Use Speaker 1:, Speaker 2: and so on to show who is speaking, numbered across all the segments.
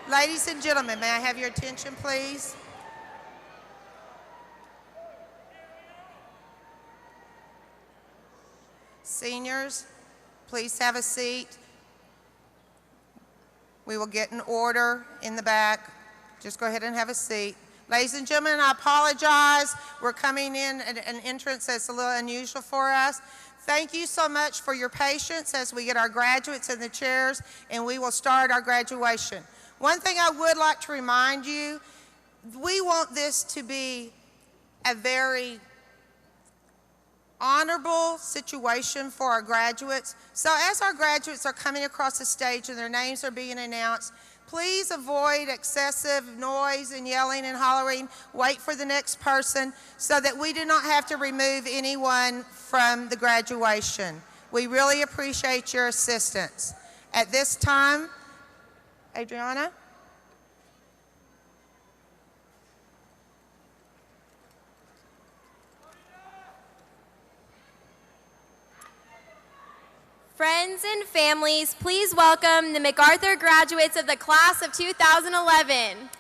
Speaker 1: Ladies and gentlemen, may I have your attention, please? Seniors, please have a seat. We will get an order in the back. Just go ahead and have a seat. Ladies and gentlemen, I apologize. We're coming in at an entrance that's a little unusual for us. Thank you so much for your patience as we get our graduates in the chairs and we will start our graduation. One thing I would like to remind you, we want this to be a very honorable situation for our graduates. So as our graduates are coming across the stage and their names are being announced, please avoid excessive noise and yelling and hollering. Wait for the next person so that we do not have to remove anyone from the graduation. We really appreciate your assistance. At this time, Adriana?
Speaker 2: Friends and families, please welcome the MacArthur graduates of the class of 2011.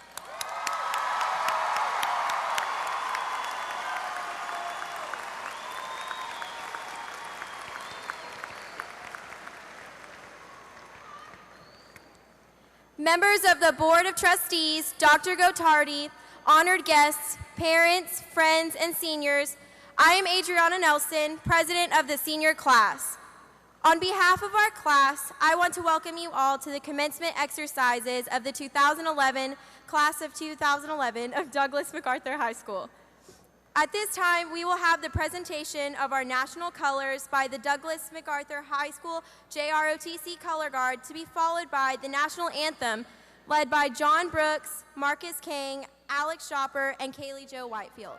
Speaker 2: Members of the Board of Trustees, Dr. Gottardy, honored guests, parents, friends, and seniors, I am Adriana Nelson, president of the senior class. On behalf of our class, I want to welcome you all to the commencement exercises of the 2011 class of 2011 of Douglas MacArthur High School. At this time, we will have the presentation of our national colors by the Douglas MacArthur High School JROTC Color Guard, to be followed by the national anthem led by John Brooks, Marcus King, Alex Shopper, and Kaylee Jo Whitefield.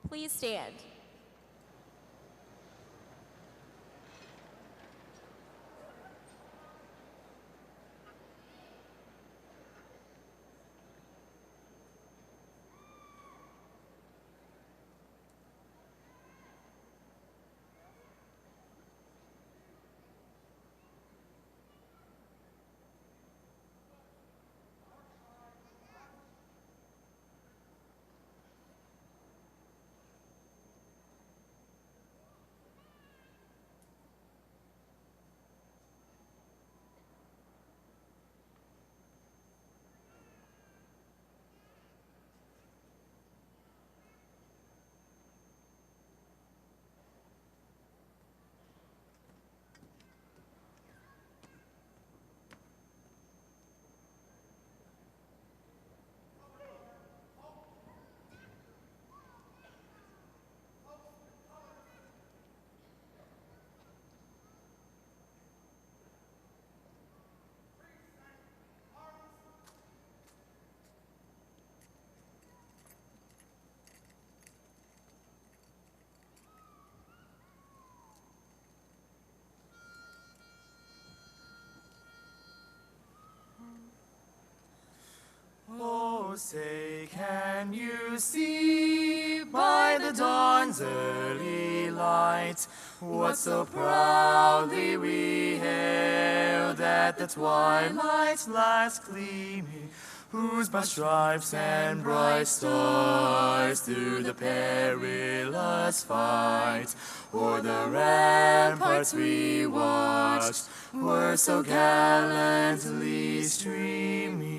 Speaker 2: Please stand.
Speaker 3: Oh, say, can you see by the dawn's early light what so proudly we hailed at the twilight's last gleaming, whose broad stripes and bright stars through the perilous fight o'er the ramparts we watched were so gallantly streaming.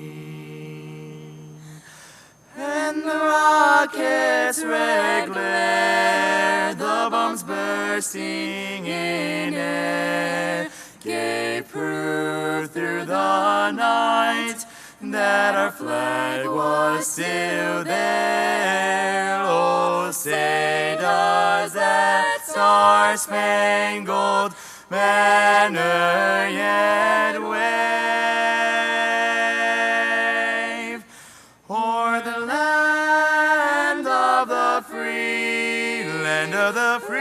Speaker 3: And the rockets' red glare, the bombs bursting in air, gave proof through the night that our flag was still there. Oh, say does that star-spangled banner yet wave o'er the land of the free, land of the free,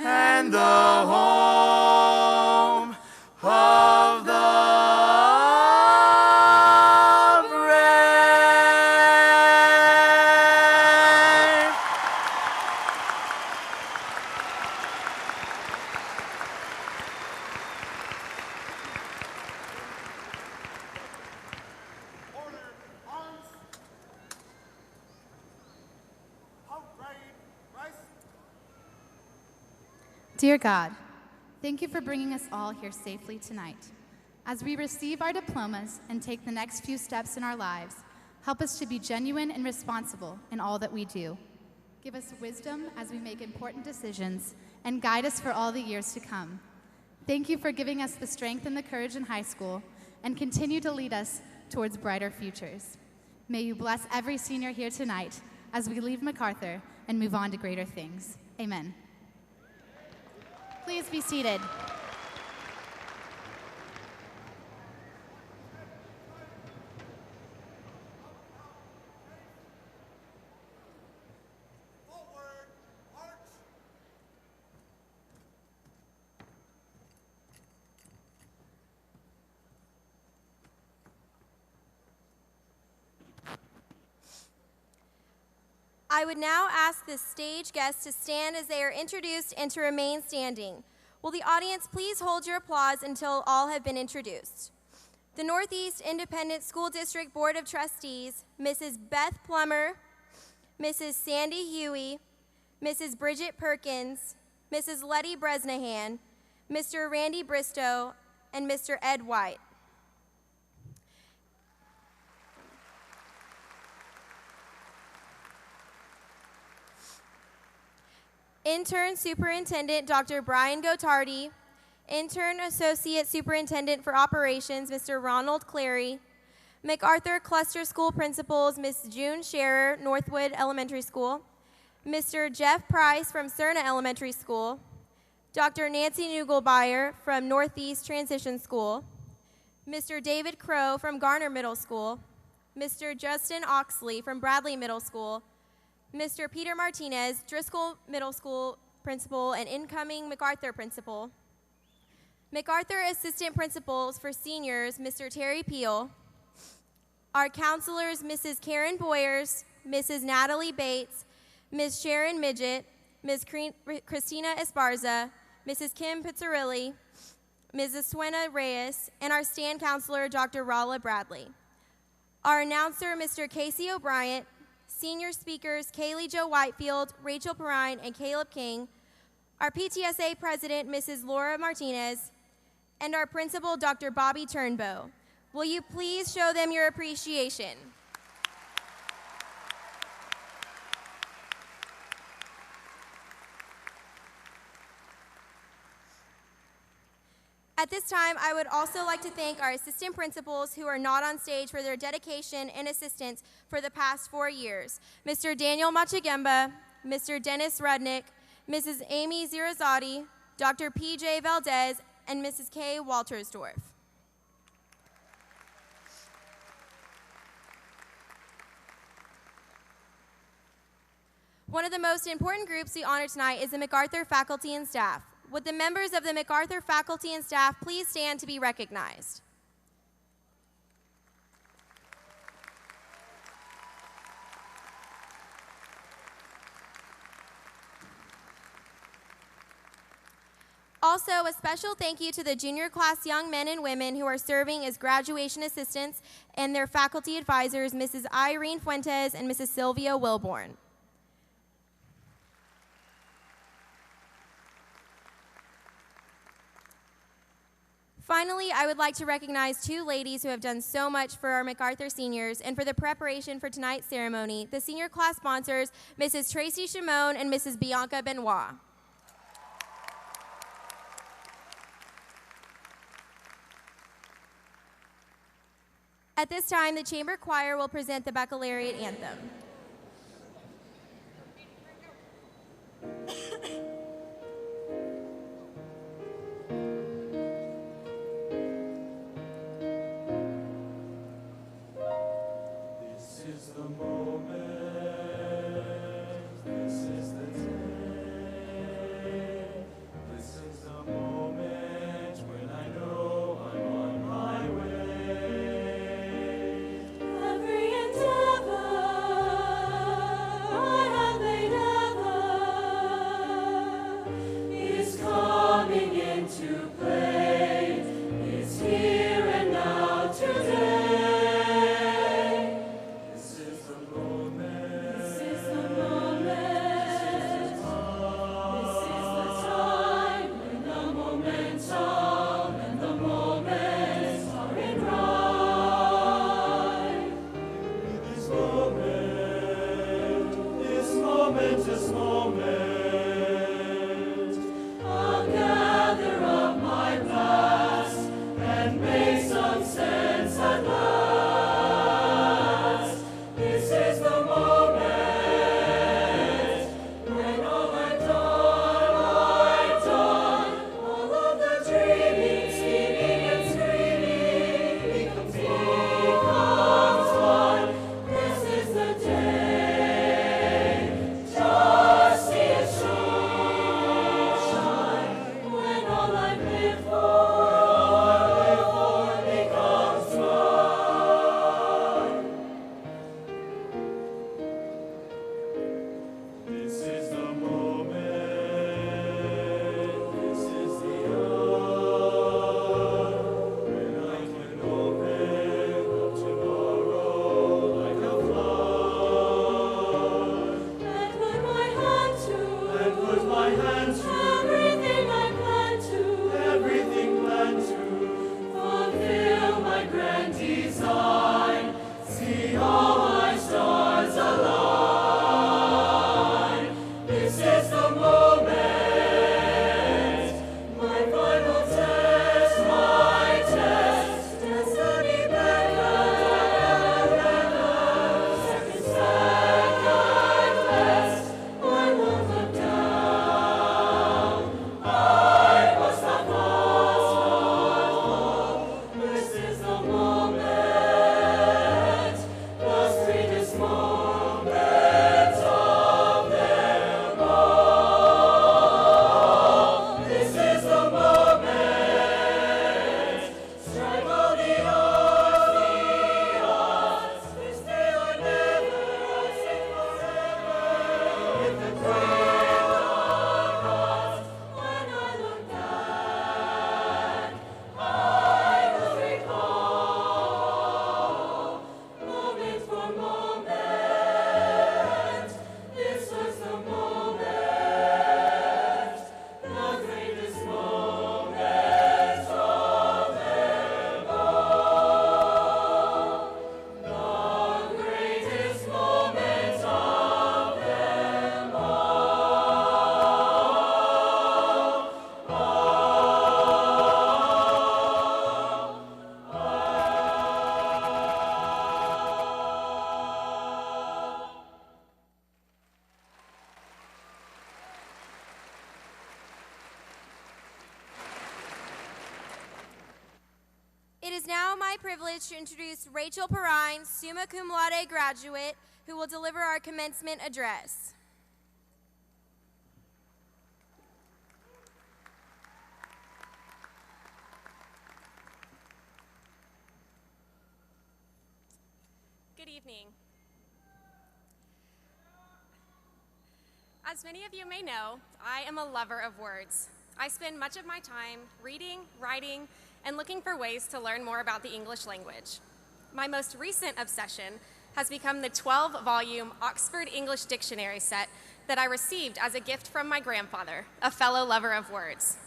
Speaker 3: and the home of the
Speaker 4: Dear God, thank you for bringing us all here safely tonight. As we receive our diplomas and take the next few steps in our lives, help us to be genuine and responsible in all that we do. Give us wisdom as we make important decisions and guide us for all the years to come. Thank you for giving us the strength and the courage in high school and continue to lead us towards brighter futures. May you bless every senior here tonight as we leave MacArthur and move on to greater things. Amen. Please be seated.
Speaker 2: I would now ask the stage guests to stand as they are introduced and to remain standing. Will the audience please hold your applause until all have been introduced? The Northeast Independent School District Board of Trustees, Mrs. Beth Plummer, Mrs. Sandi Hughey, Mrs. Brigitte Perkins, Mrs. Letty Bresnahan, Mr. Randy Bristow, and Mr. Ed White. Intern Superintendent Dr. Brian Gottardy, Intern Associate Superintendent for Operations Mr. Ronald Clary, MacArthur Cluster School Principals Ms. June Scherer, Northwood Elementary School, Mr. Jeff Price from Cerna Elementary School, Dr. Nancy Nugelbeyer from Northeast Transition School, Mr. David Crow from Garner Middle School, Mr. Justin Oxley from Bradley Middle School, Mr. Peter Martinez, Driscoll Middle School Principal and incoming MacArthur Principal, MacArthur Assistant Principals for Seniors, Mr. Terry Peel, our counselors, Mrs. Karen Boyers, Mrs. Natalie Bates, Ms. Sharon Midget, Ms. Christina Esparza, Mrs. Kim Pizzarilli, Mrs. Suena Reyes, and our stand counselor, Dr. Rala Bradley. Our announcer, Mr. Casey O'Brien, senior speakers, Kaylee Jo Whitefield, Rachel Perrine, and Caleb King, our PTSA president, Mrs. Laura Martinez, and our principal, Dr. Bobby Turnbow. Will you please show them your appreciation? At this time, I would also like to thank our assistant principals who are not on stage for their dedication and assistance for the past 4 years. Mr. Daniel Machagemba, Mr. Dennis Rudnick, Mrs. Amy Zirazade, Dr. P.J. Valdez, and Mrs. Kay Waltersdorf. One of the most important groups we honor tonight is the MacArthur faculty and staff. Would the members of the MacArthur faculty and staff please stand to be recognized? Also, a special thank you to the junior class young men and women who are serving as graduation assistants and their faculty advisors, Mrs. Irene Fuentes and Mrs. Sylvia Wilborn. Finally, I would like to recognize 2 ladies who have done so much for our MacArthur seniors and for the preparation for tonight's ceremony, the senior class sponsors, Mrs. Tracy Shimon and Mrs. Bianca Benoit. At this time, the chamber choir will present the baccalaureate anthem.
Speaker 5: Every endeavor momentous moment. I'll gather up my past and make some sense at last. This is the moment when all I've done, all of the dreaming, scheming, and screaming becomes one. This is the day, just see it shine, when all I've lived for becomes mine. This is the moment, this is the hour, when I can open up tomorrow like a flower. And put my hand to, everything I plan to, fulfill my grand design, see all my stars align. This is the moment, my final test, destiny beckons, second best, I won't look down, I must not fall. This is the moment, the sweetest moment of them all. This is the moment, strike all the odds, this day or never, I say forever, with the great dark odds. When I look back, I will recall, moment for moment, this was the moment, the greatest moment of them all. The greatest moment of them
Speaker 2: It is now my privilege to introduce Rachel Perrine, summa cum laude graduate, who will deliver our commencement address.
Speaker 6: Good evening. As many of you may know, I am a lover of words. I spend much of my time reading, writing, and looking for ways to learn more about the English language. My most recent obsession has become the 12-volume Oxford English Dictionary set that I received as a gift from my grandfather, a fellow lover of words.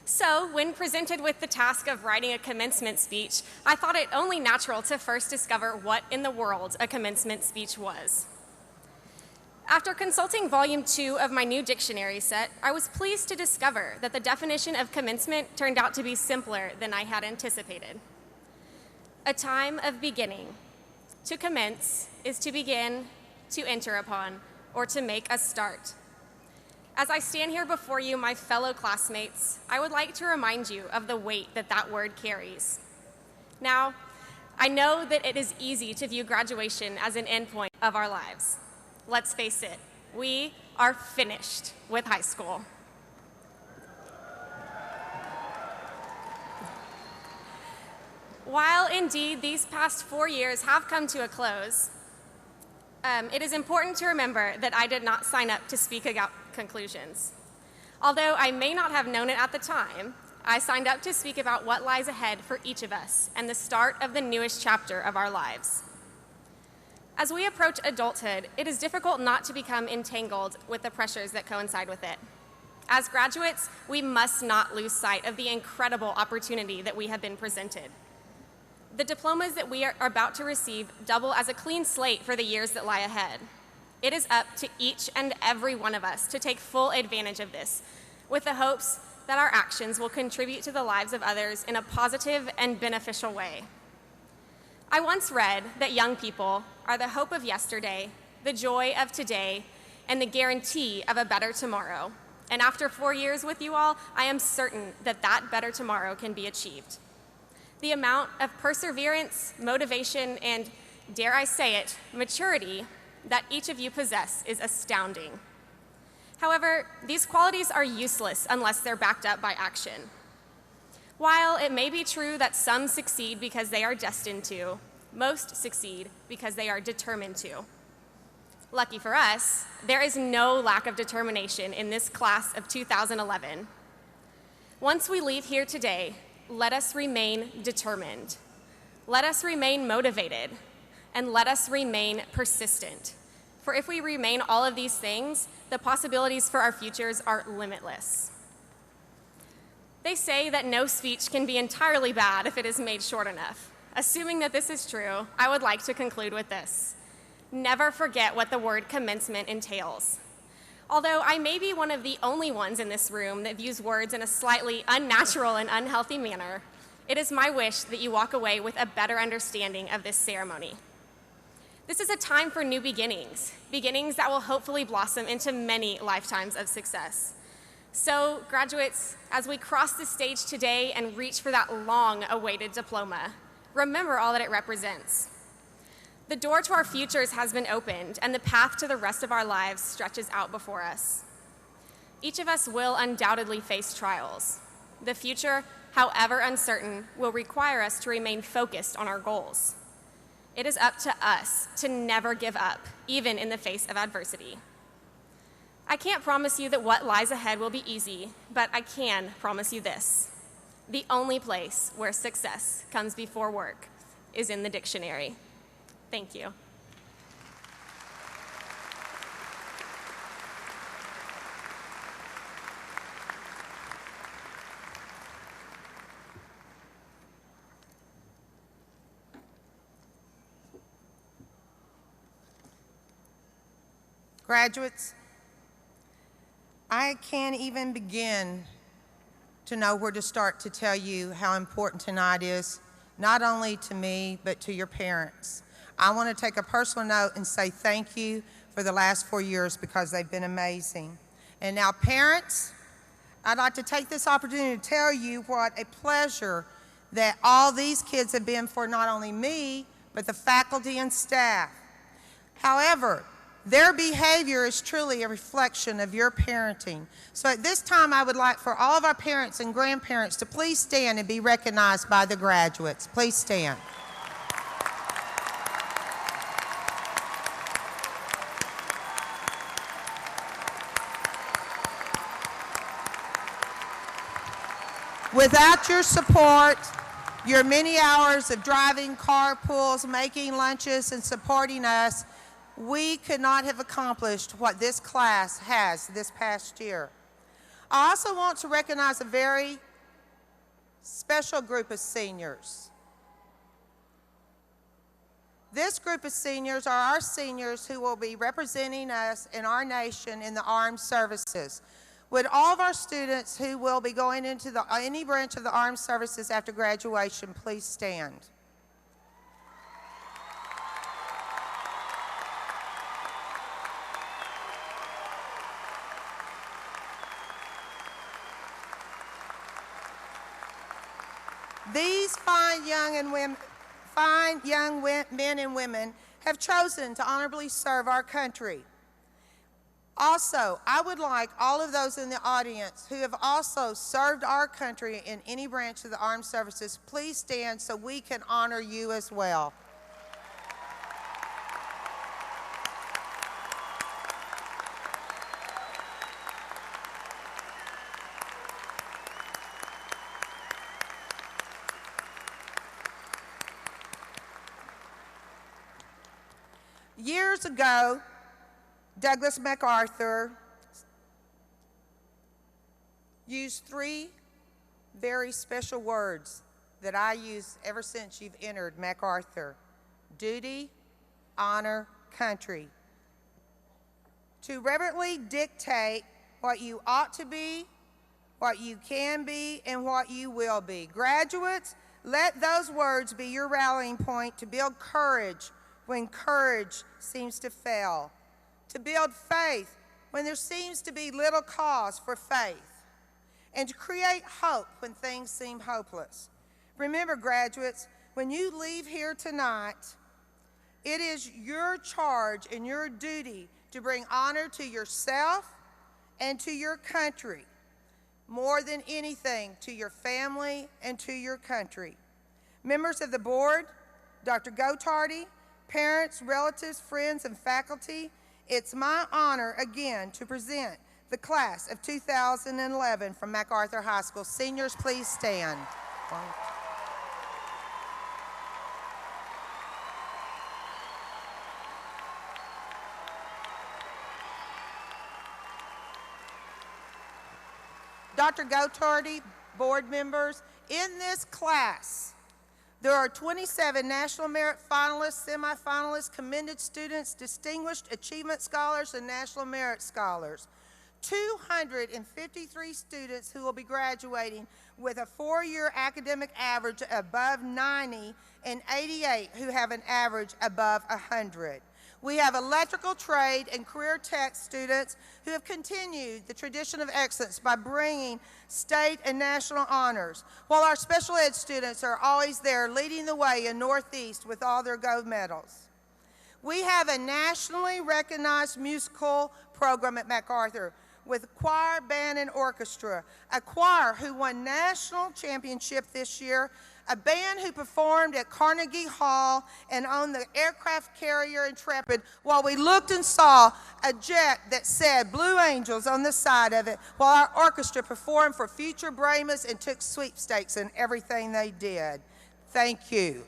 Speaker 6: So, when presented with the task of writing a commencement speech, I thought it only natural to first discover what in the world a commencement speech was. After consulting Volume 2 of my new dictionary set, I was pleased to discover that the definition of commencement turned out to be simpler than I had anticipated. A time of beginning. To commence is to begin, to enter upon, or to make a start. As I stand here before you, my fellow classmates, I would like to remind you of the weight that that word carries. Now, I know that it is easy to view graduation as an endpoint of our lives. Let's face it, we are finished with high school. While indeed these past 4 years have come to a close, it is important to remember that I did not sign up to speak about conclusions. Although I may not have known it at the time, I signed up to speak about what lies ahead for each of us and the start of the newest chapter of our lives. As we approach adulthood, it is difficult not to become entangled with the pressures that coincide with it. As graduates, we must not lose sight of the incredible opportunity that we have been presented. The diplomas that we are about to receive double as a clean slate for the years that lie ahead. It is up to each and every one of us to take full advantage of this, with the hopes that our actions will contribute to the lives of others in a positive and beneficial way. I once read that young people are the hope of yesterday, the joy of today, and the guarantee of a better tomorrow. And after 4 years with you all, I am certain that that better tomorrow can be achieved. The amount of perseverance, motivation, and, dare I say it, maturity that each of you possess is astounding. However, these qualities are useless unless they're backed up by action. While it may be true that some succeed because they are destined to, most succeed because they are determined to. Lucky for us, there is no lack of determination in this class of 2011. Once we leave here today, let us remain determined. Let us remain motivated, and let us remain persistent. For if we remain all of these things, the possibilities for our futures are limitless. They say that no speech can be entirely bad if it is made short enough. Assuming that this is true, I would like to conclude with this. Never forget what the word commencement entails. Although I may be one of the only ones in this room that views words in a slightly unnatural and unhealthy manner, it is my wish that you walk away with a better understanding of this ceremony. This is a time for new beginnings, beginnings that will hopefully blossom into many lifetimes of success. So, graduates, as we cross the stage today and reach for that long-awaited diploma, remember all that it represents. The door to our futures has been opened, and the path to the rest of our lives stretches out before us. Each of us will undoubtedly face trials. The future, however uncertain, will require us to remain focused on our goals. It is up to us to never give up, even in the face of adversity. I can't promise you that what lies ahead will be easy, but I can promise you this. The only place where success comes before work is in the dictionary. Thank you.
Speaker 1: Graduates, I can't even begin to know where to start to tell you how important tonight is, not only to me, but to your parents. I want to take a personal note and say thank you for the last 4 years because they've been amazing. And now, parents, I'd like to take this opportunity to tell you what a pleasure that all these kids have been for not only me, but the faculty and staff. However, their behavior is truly a reflection of your parenting. So at this time, I would like for all of our parents and grandparents to please stand and be recognized by the graduates. Please stand. Without your support, your many hours of driving carpools, making lunches, and supporting us, we could not have accomplished what this class has this past year. I also want to recognize a very special group of seniors. This group of seniors are our seniors who will be representing us and our nation in the armed services. Would all of our students who will be going into any branch of the armed services after graduation please stand? These fine young men and women have chosen to honorably serve our country. Also, I would like all of those in the audience who have also served our country in any branch of the armed services, please stand so we can honor you as well. Years ago, Douglas MacArthur used 3 very special words that I use ever since you've entered MacArthur: duty, honor, country. to reverently dictate what you ought to be, what you can be, and what you will be. Graduates, let those words be your rallying point to build courage when courage seems to fail, to build faith when there seems to be little cause for faith, and to create hope when things seem hopeless. Remember, graduates, when you leave here tonight, it is your charge and your duty to bring honor to yourself and to your country, more than anything, to your family and to your country. Members of the board, Dr. Gottardy, parents, relatives, friends, and faculty, it's my honor again to present the class of 2011 from MacArthur High School. Seniors, please stand. Dr. Gottardy, board members, in this class, there are 27 National Merit Finalists, semifinalists, commended students, distinguished achievement scholars, and National Merit Scholars. 253 students who will be graduating with a 4-year academic average above 90 and 88 who have an average above 100. We have electrical, trade, and career tech students who have continued the tradition of excellence by bringing state and national honors, while our special ed students are always there leading the way in Northeast with all their gold medals. We have a nationally recognized musical program at MacArthur with choir, band, and orchestra, a choir who won national championship this year, a band who performed at Carnegie Hall and on the aircraft carrier Intrepid, while we looked and saw a jet that said Blue Angels on the side of it, while our orchestra performed for future Brahmas and took sweepstakes in everything they did. Thank you.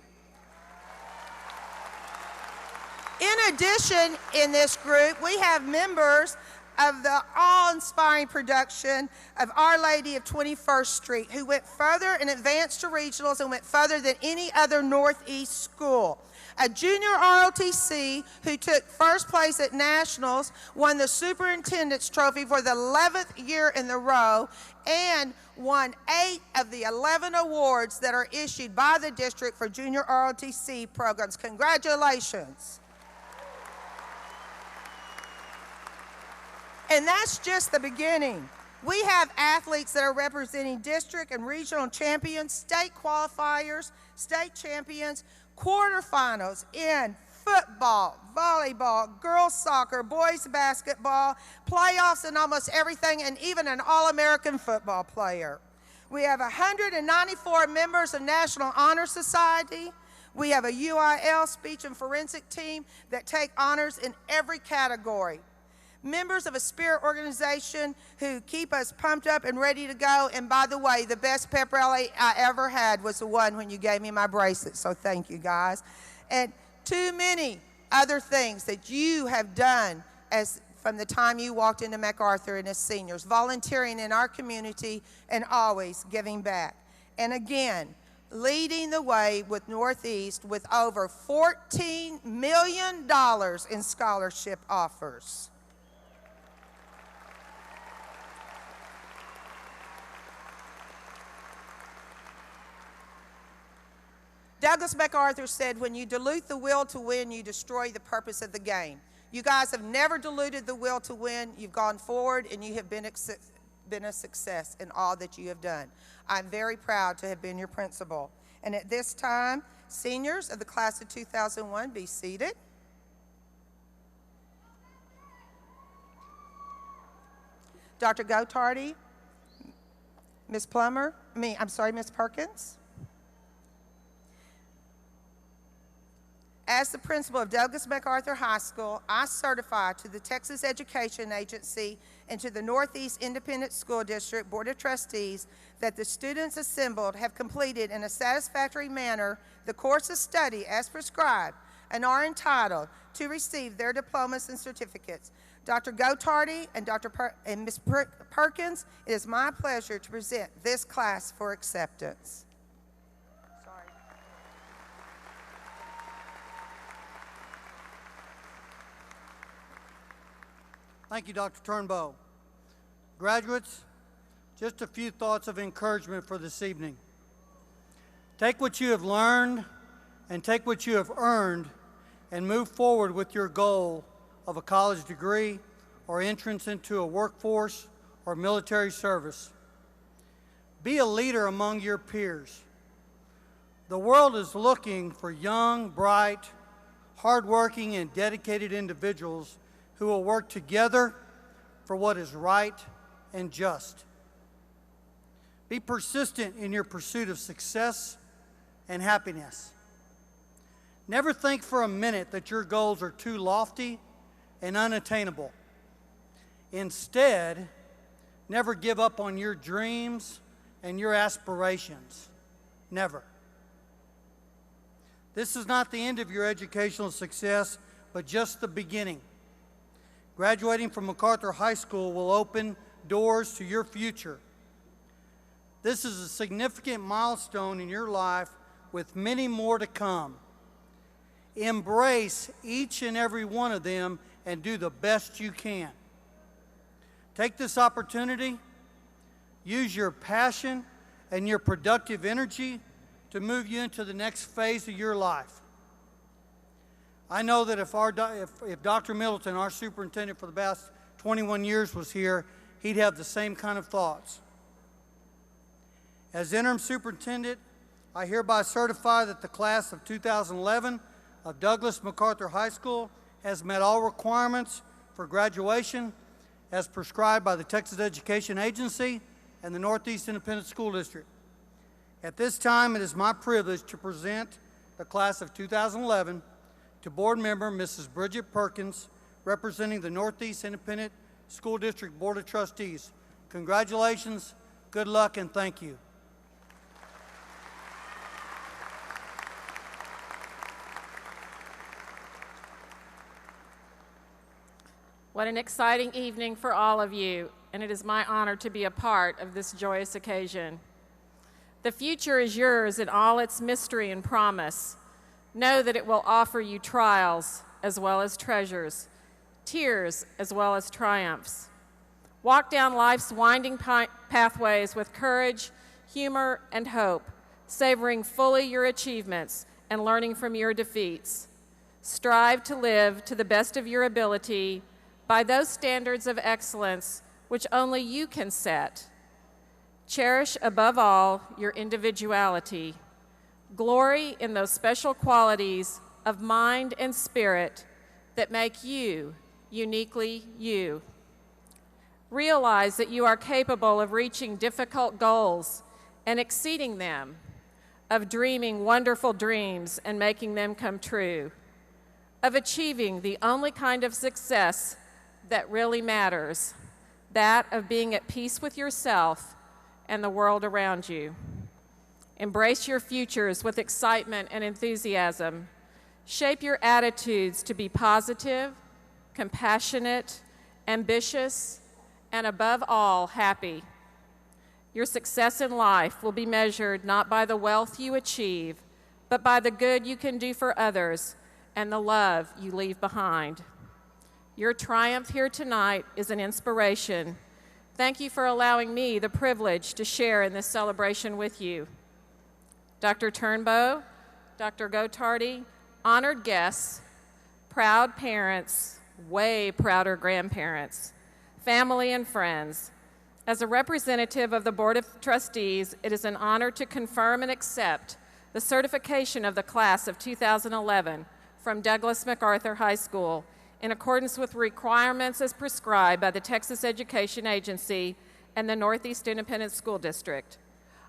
Speaker 1: In addition, in this group, we have members of the awe-inspiring production of Our Lady of 21st Street, who went further and advanced to regionals and went further than any other Northeast school. A junior ROTC who took first place at Nationals, won the Superintendent's Trophy for the 11th year in a row, and won 8 of the 11 awards that are issued by the district for junior ROTC programs. Congratulations. And that's just the beginning. We have athletes that are representing district and regional champions, state qualifiers, state champions, quarterfinals in football, volleyball, girls soccer, boys basketball, playoffs in almost everything, and even an All-American football player. We have 194 members of National Honor Society. We have a UIL speech and forensic team that take honors in every category. Members of a spirit organization who keep us pumped up and ready to go. And by the way, the best pep rally I ever had was the one when you gave me my bracelet, so thank you guys. And too many other things that you have done from the time you walked into MacArthur and as seniors, volunteering in our community and always giving back. And again, leading the way with Northeast with over $14 million in scholarship offers. Douglas MacArthur said, when you dilute the will to win, you destroy the purpose of the game. You guys have never diluted the will to win. You've gone forward, and you have been a success in all that you have done. I'm very proud to have been your principal. And at this time, seniors of the class of 2001, be seated. Dr. Gottardy, Ms. Perkins. As the principal of Douglas MacArthur High School, I certify to the Texas Education Agency and to the Northeast Independent School District Board of Trustees that the students assembled have completed in a satisfactory manner the course of study as prescribed and are entitled to receive their diplomas and certificates. Dr. Gottardy and Ms. Perkins, it is my pleasure to present this class for acceptance.
Speaker 7: Thank you, Dr. Turnbow. Graduates, just a few thoughts of encouragement for this evening. Take what you have learned and take what you have earned and move forward with your goal of a college degree or entrance into a workforce or military service. Be a leader among your peers. The world is looking for young, bright, hardworking, and dedicated individuals who will work together for what is right and just. Be persistent in your pursuit of success and happiness. Never think for a minute that your goals are too lofty and unattainable. Instead, never give up on your dreams and your aspirations. Never. This is not the end of your educational success, but just the beginning. Graduating from MacArthur High School will open doors to your future. This is a significant milestone in your life with many more to come. Embrace each and every one of them and do the best you can. Take this opportunity, use your passion and your productive energy to move you into the next phase of your life. I know that if Dr. Middleton, our superintendent for the past 21 years, was here, he'd have the same kind of thoughts. As interim superintendent, I hereby certify that the class of 2011 of Douglas MacArthur High School has met all requirements for graduation as prescribed by the Texas Education Agency and the Northeast Independent School District. At this time, it is my privilege to present the class of 2011 to board member Mrs. Brigitte Perkins, representing the Northeast Independent School District Board of Trustees. Congratulations, good luck, and thank you.
Speaker 8: What an exciting evening for all of you, and it is my honor to be a part of this joyous occasion. The future is yours in all its mystery and promise. Know that it will offer you trials as well as treasures, tears as well as triumphs. Walk down life's winding pathways with courage, humor, and hope, savoring fully your achievements and learning from your defeats. Strive to live to the best of your ability by those standards of excellence which only you can set. Cherish above all your individuality. Glory in those special qualities of mind and spirit that make you uniquely you. Realize that you are capable of reaching difficult goals and exceeding them, of dreaming wonderful dreams and making them come true, of achieving the only kind of success that really matters, that of being at peace with yourself and the world around you. Embrace your futures with excitement and enthusiasm. Shape your attitudes to be positive, compassionate, ambitious, and above all, happy. Your success in life will be measured not by the wealth you achieve, but by the good you can do for others and the love you leave behind. Your triumph here tonight is an inspiration. Thank you for allowing me the privilege to share in this celebration with you. Dr. Turnbow, Dr. Gottardy, honored guests, proud parents, way prouder grandparents, family and friends. As a representative of the Board of Trustees, it is an honor to confirm and accept the certification of the class of 2011 from Douglas MacArthur High School in accordance with requirements as prescribed by the Texas Education Agency and the Northeast Independent School District.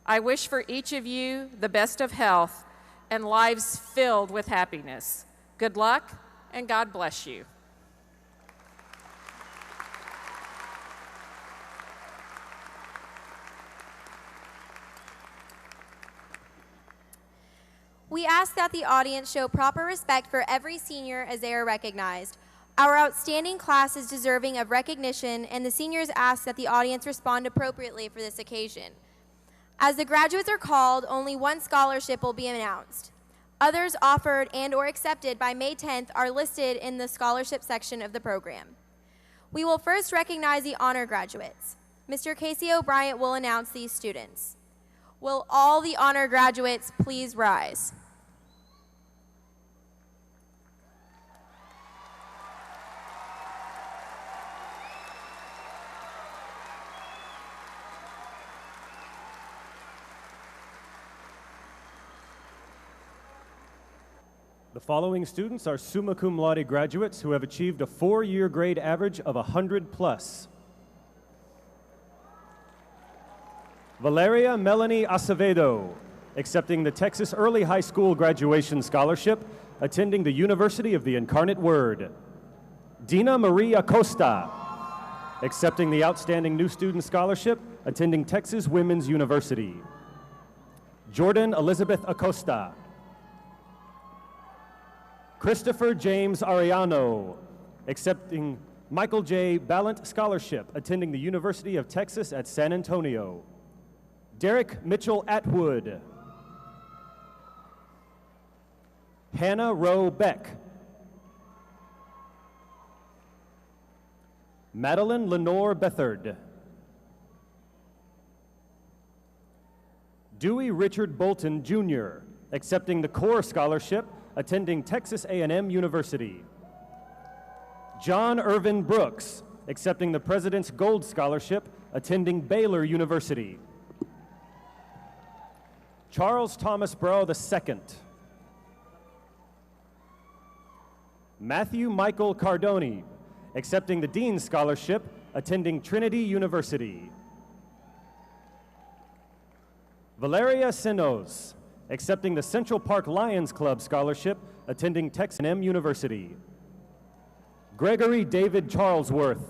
Speaker 8: I wish for each of you the best of health and lives filled with happiness. Good luck, and God bless you.
Speaker 2: We ask that the audience show proper respect for every senior as they are recognized. Our outstanding class is deserving of recognition, and the seniors ask that the audience respond appropriately for this occasion. As the graduates are called, only one scholarship will be announced. Others offered and/or accepted by May 10th are listed in the scholarship section of the program. We will first recognize the honor graduates. Mr. Casey O'Brien will announce these students. Will all the honor graduates please rise?
Speaker 9: The following students are summa cum laude graduates who have achieved a 4-year grade average of 100 plus. Valeria Melanie Acevedo, accepting the Texas Early High School Graduation Scholarship, attending the University of the Incarnate Word. Dina Marie Acosta, accepting the Outstanding New Student Scholarship, attending Texas Women's University. Jordan Elizabeth Acosta. Christopher James Ariano, accepting Michael J. Ballant Scholarship, attending the University of Texas at San Antonio. Derek Mitchell Atwood. Hannah Rowe Beck. Madeline Lenore Bethard. Dewey Richard Bolton, Jr., accepting the Core Scholarship, attending Texas A&M University. John Irvin Brooks, accepting the President's Gold Scholarship, attending Baylor University. Charles Thomas Brough II. Matthew Michael Cardoni, accepting the Dean's Scholarship, attending Trinity University. Valeria Sinos, accepting the Central Park Lions Club Scholarship, attending Texas A&M University. Gregory David Charlesworth.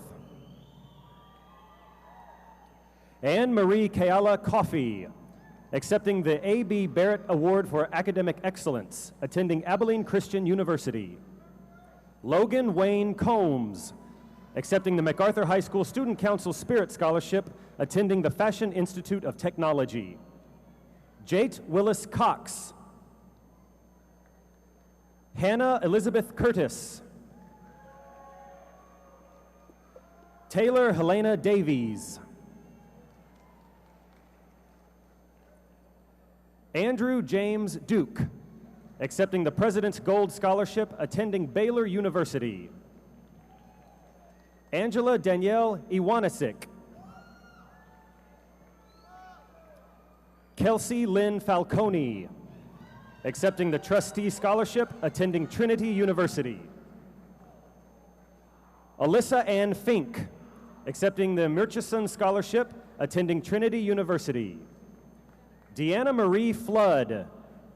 Speaker 9: Anne Marie Kayala Coffey, accepting the A.B. Barrett Award for Academic Excellence, attending Abilene Christian University. Logan Wayne Combs, accepting the MacArthur High School Student Council Spirit Scholarship, attending the Fashion Institute of Technology. Jate Willis Cox. Hannah Elizabeth Curtis. Taylor Helena Davies. Andrew James Duke, accepting the President's Gold Scholarship, attending Baylor University. Angela Danielle Iwanisic. Kelsey Lynn Falcone, accepting the Trustee Scholarship, attending Trinity University. Alyssa Ann Fink, accepting the Murchison Scholarship, attending Trinity University. Deanna Marie Flood,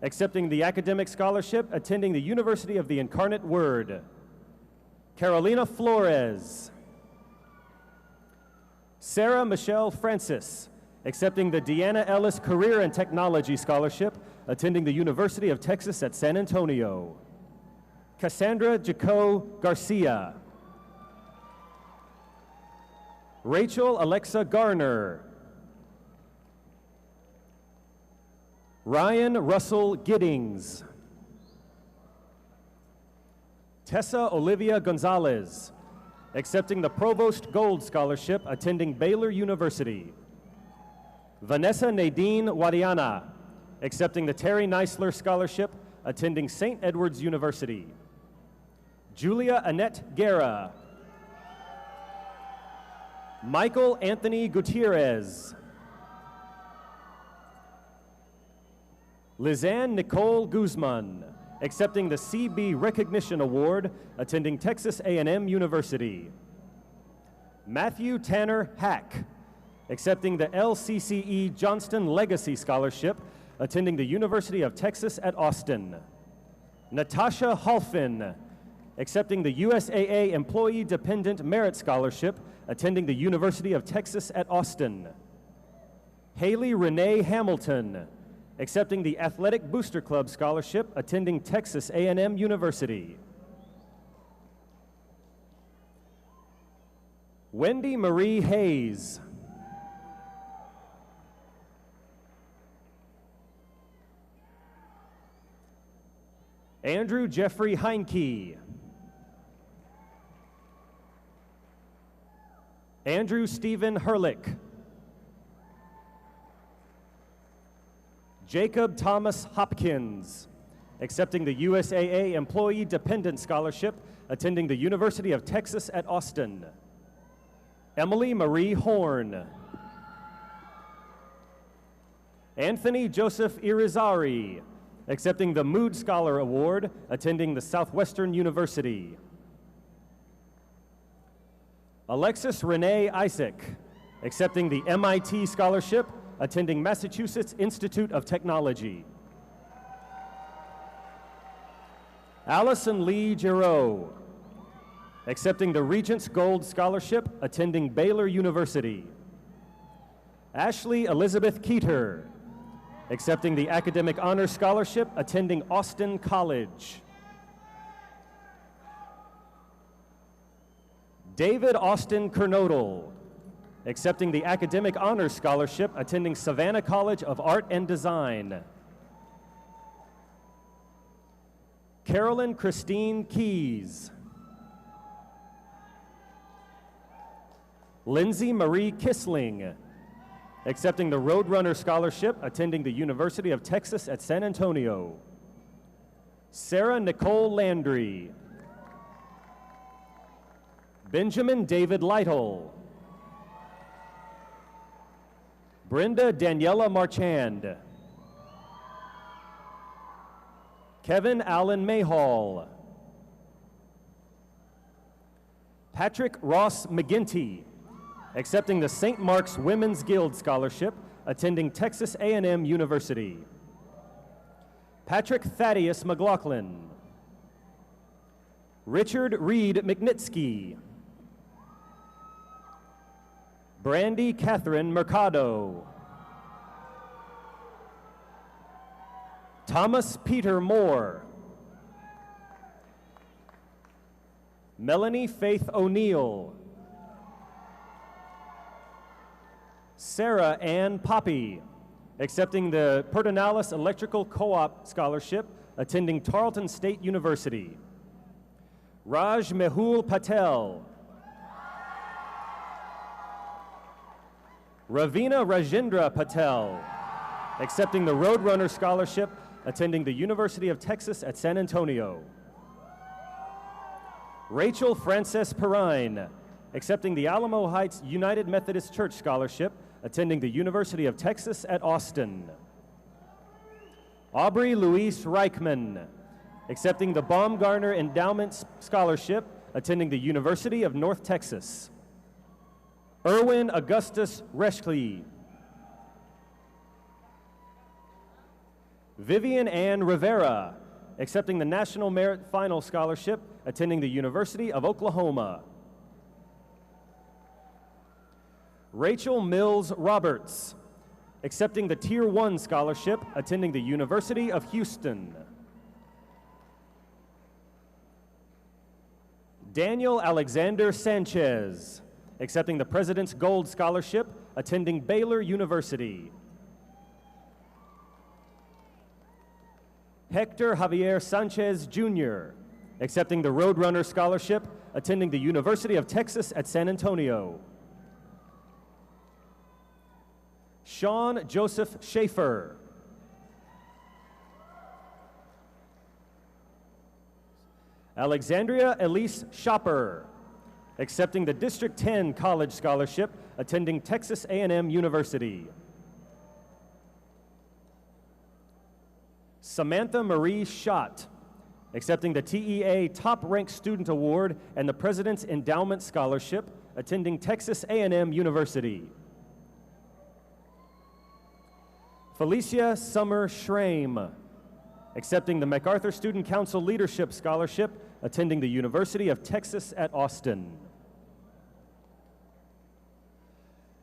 Speaker 9: accepting the Academic Scholarship, attending the University of the Incarnate Word. Carolina Flores. Sarah Michelle Francis, accepting the Deanna Ellis Career and Technology Scholarship, attending the University of Texas at San Antonio. Cassandra Jaco Garcia. Rachel Alexa Garner. Ryan Russell Giddings. Tessa Olivia Gonzalez, accepting the Provost Gold Scholarship, attending Baylor University. Vanessa Nadine Wadiana, accepting the Terry Neisler Scholarship, attending St. Edward's University. Julia Annette Guerra. Michael Anthony Gutierrez. Lizanne Nicole Guzman, accepting the CB Recognition Award, attending Texas A&M University. Matthew Tanner Hack, accepting the LCCE Johnston Legacy Scholarship, attending the University of Texas at Austin. Natasha Halfin, accepting the USAA Employee Dependent Merit Scholarship, attending the University of Texas at Austin. Haley Renee Hamilton, accepting the Athletic Booster Club Scholarship, attending Texas A&M University. Wendy Marie Hayes. Andrew Jeffrey Heinke. Andrew Stephen Herlick. Jacob Thomas Hopkins, accepting the USAA Employee Dependent Scholarship, attending the University of Texas at Austin. Emily Marie Horn. Anthony Joseph Irizarry, accepting the Mood Scholar Award, attending the Southwestern University. Alexis Renee Isaac, accepting the MIT Scholarship, attending Massachusetts Institute of Technology. Allison Lee Giroux, accepting the Regents Gold Scholarship, attending Baylor University. Ashley Elizabeth Keeter, accepting the Academic Honor Scholarship, attending Austin College. David Austin Kernodle, accepting the Academic Honor Scholarship, attending Savannah College of Art and Design. Carolyn Christine Keys. Lindsay Marie Kissling, accepting the Roadrunner Scholarship, attending the University of Texas at San Antonio. Sarah Nicole Landry. Benjamin David Lytle. Brenda Daniela Marchand. Kevin Allen Mayhall. Patrick Ross McGinty, accepting the St. Mark's Women's Guild Scholarship, attending Texas A&M University. Patrick Thaddeus McLaughlin. Richard Reed McNitsky. Brandy Catherine Mercado. Thomas Peter Moore. Melanie Faith O'Neill. Sarah Ann Poppy, accepting the Pertinalis Electrical Co-op Scholarship, attending Tarleton State University. Raj Mehul Patel. Ravina Rajendra Patel, accepting the Roadrunner Scholarship, attending the University of Texas at San Antonio. Rachel Frances Perrine, accepting the Alamo Heights United Methodist Church Scholarship, attending the University of Texas at Austin. Aubrey Louise Reichman, accepting the Baumgartner Endowment Scholarship, attending the University of North Texas. Erwin Augustus Reschke. Vivian Ann Rivera, accepting the National Merit Final Scholarship, attending the University of Oklahoma. Rachel Mills Roberts, accepting the Tier 1 Scholarship, attending the University of Houston. Daniel Alexander Sanchez, accepting the President's Gold Scholarship, attending Baylor University. Hector Javier Sanchez, Jr., accepting the Roadrunner Scholarship, attending the University of Texas at San Antonio. Sean Joseph Schaefer. Alexandria Elise Shopper, accepting the District 10 College Scholarship, attending Texas A&M University. Samantha Marie Schott, accepting the TEA Top Ranked Student Award and the President's Endowment Scholarship, attending Texas A&M University. Felicia Summer Schramm, accepting the MacArthur Student Council Leadership Scholarship, attending the University of Texas at Austin.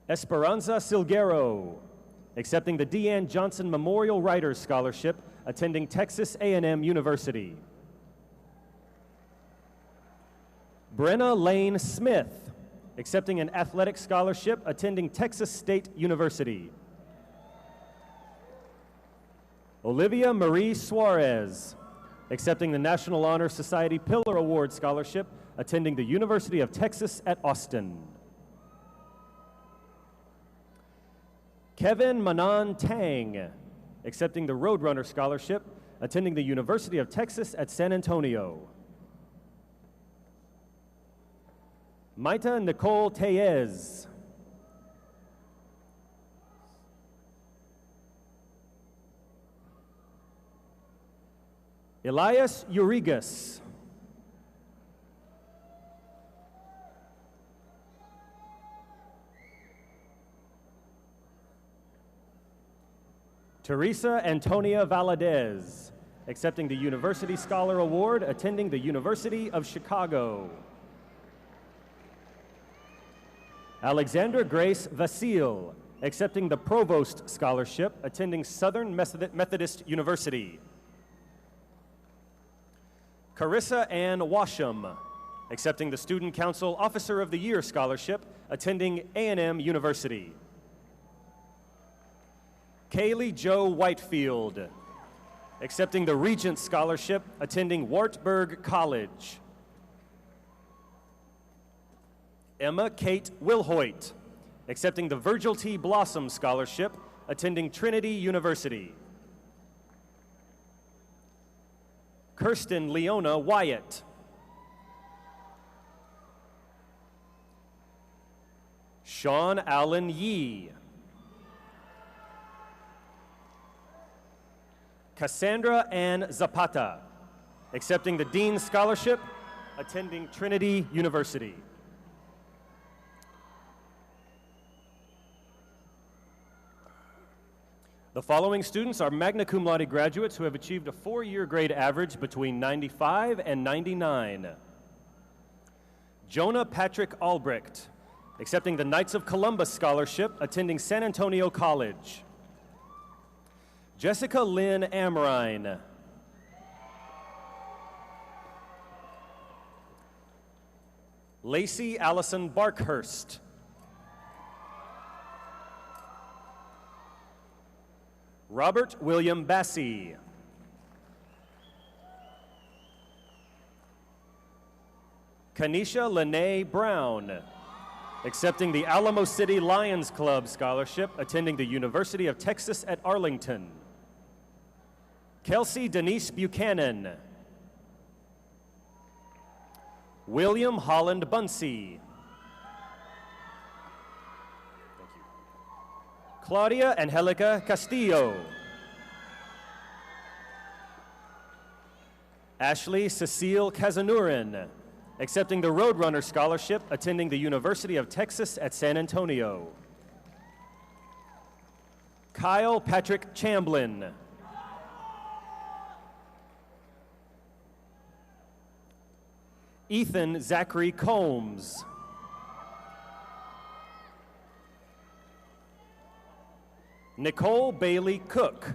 Speaker 9: Esperanza Silguero, accepting the Deanne Johnson Memorial Writers Scholarship, attending Texas A&M University. Brenna Lane Smith, accepting an athletic scholarship, attending Texas State University. Olivia Marie Suarez, accepting the National Honor Society Pillar Award Scholarship, attending the University of Texas at Austin. Kevin Manan Tang, accepting the Roadrunner Scholarship, attending the University of Texas at San Antonio. Maita Nicole Tellez. Elias Urigas. Teresa Antonia Valadez, accepting the University Scholar Award, attending the University of Chicago. Alexandra Grace Vasile, accepting the Provost Scholarship, attending Southern Methodist University. Carissa Ann Washam, accepting the Student Council Officer of the Year Scholarship, attending A&M University. Kaylee Jo Whitefield, accepting the Regents Scholarship, attending Wartburg College. Emma Kate Wilhoit, accepting the Virgil T. Blossom Scholarship, attending Trinity University. Kirsten Leona Wyatt. Sean Allen Yee. Cassandra Ann Zapata, accepting the Dean's Scholarship, attending Trinity University. The following students are magna cum laude graduates who have achieved a 4-year grade average between 95 and 99. Jonah Patrick Albrecht, accepting the Knights of Columbus Scholarship, attending San Antonio College. Jessica Lynn Amrine. Lacey Allison Barkhurst. Robert William Bassey. Kanisha Lene Brown, accepting the Alamo City Lions Club Scholarship, attending the University of Texas at Arlington. Kelsey Denise Buchanan. William Holland Bunsey. Thank you. Claudia Angelica Castillo. Ashley Cecile Kazanurin, accepting the Roadrunner Scholarship, attending the University of Texas at San Antonio. Kyle Patrick Chamblin. Ethan Zachary Combs. Nicole Bailey Cook.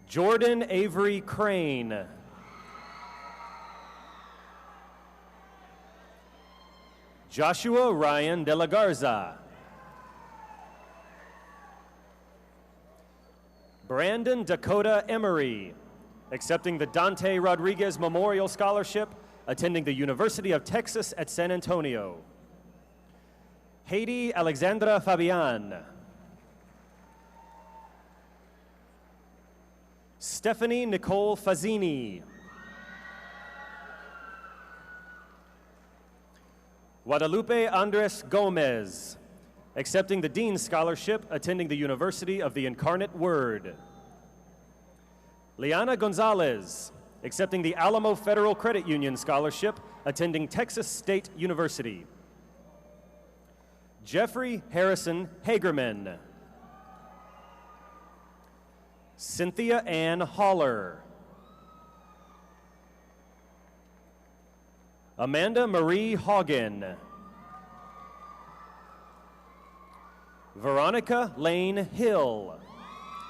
Speaker 9: Jordan Avery Crane. Joshua Ryan De La Garza. Brandon Dakota Emery, accepting the Dante Rodriguez Memorial Scholarship, attending the University of Texas at San Antonio. Haiti Alexandra Fabian. Stephanie Nicole Fazzini. Guadalupe Andres Gomez, accepting the Dean's Scholarship, attending the University of the Incarnate Word. Liana Gonzalez, accepting the Alamo Federal Credit Union Scholarship, attending Texas State University. Jeffrey Harrison Hagerman. Cynthia Ann Holler. Amanda Marie Hagen. Veronica Lane Hill,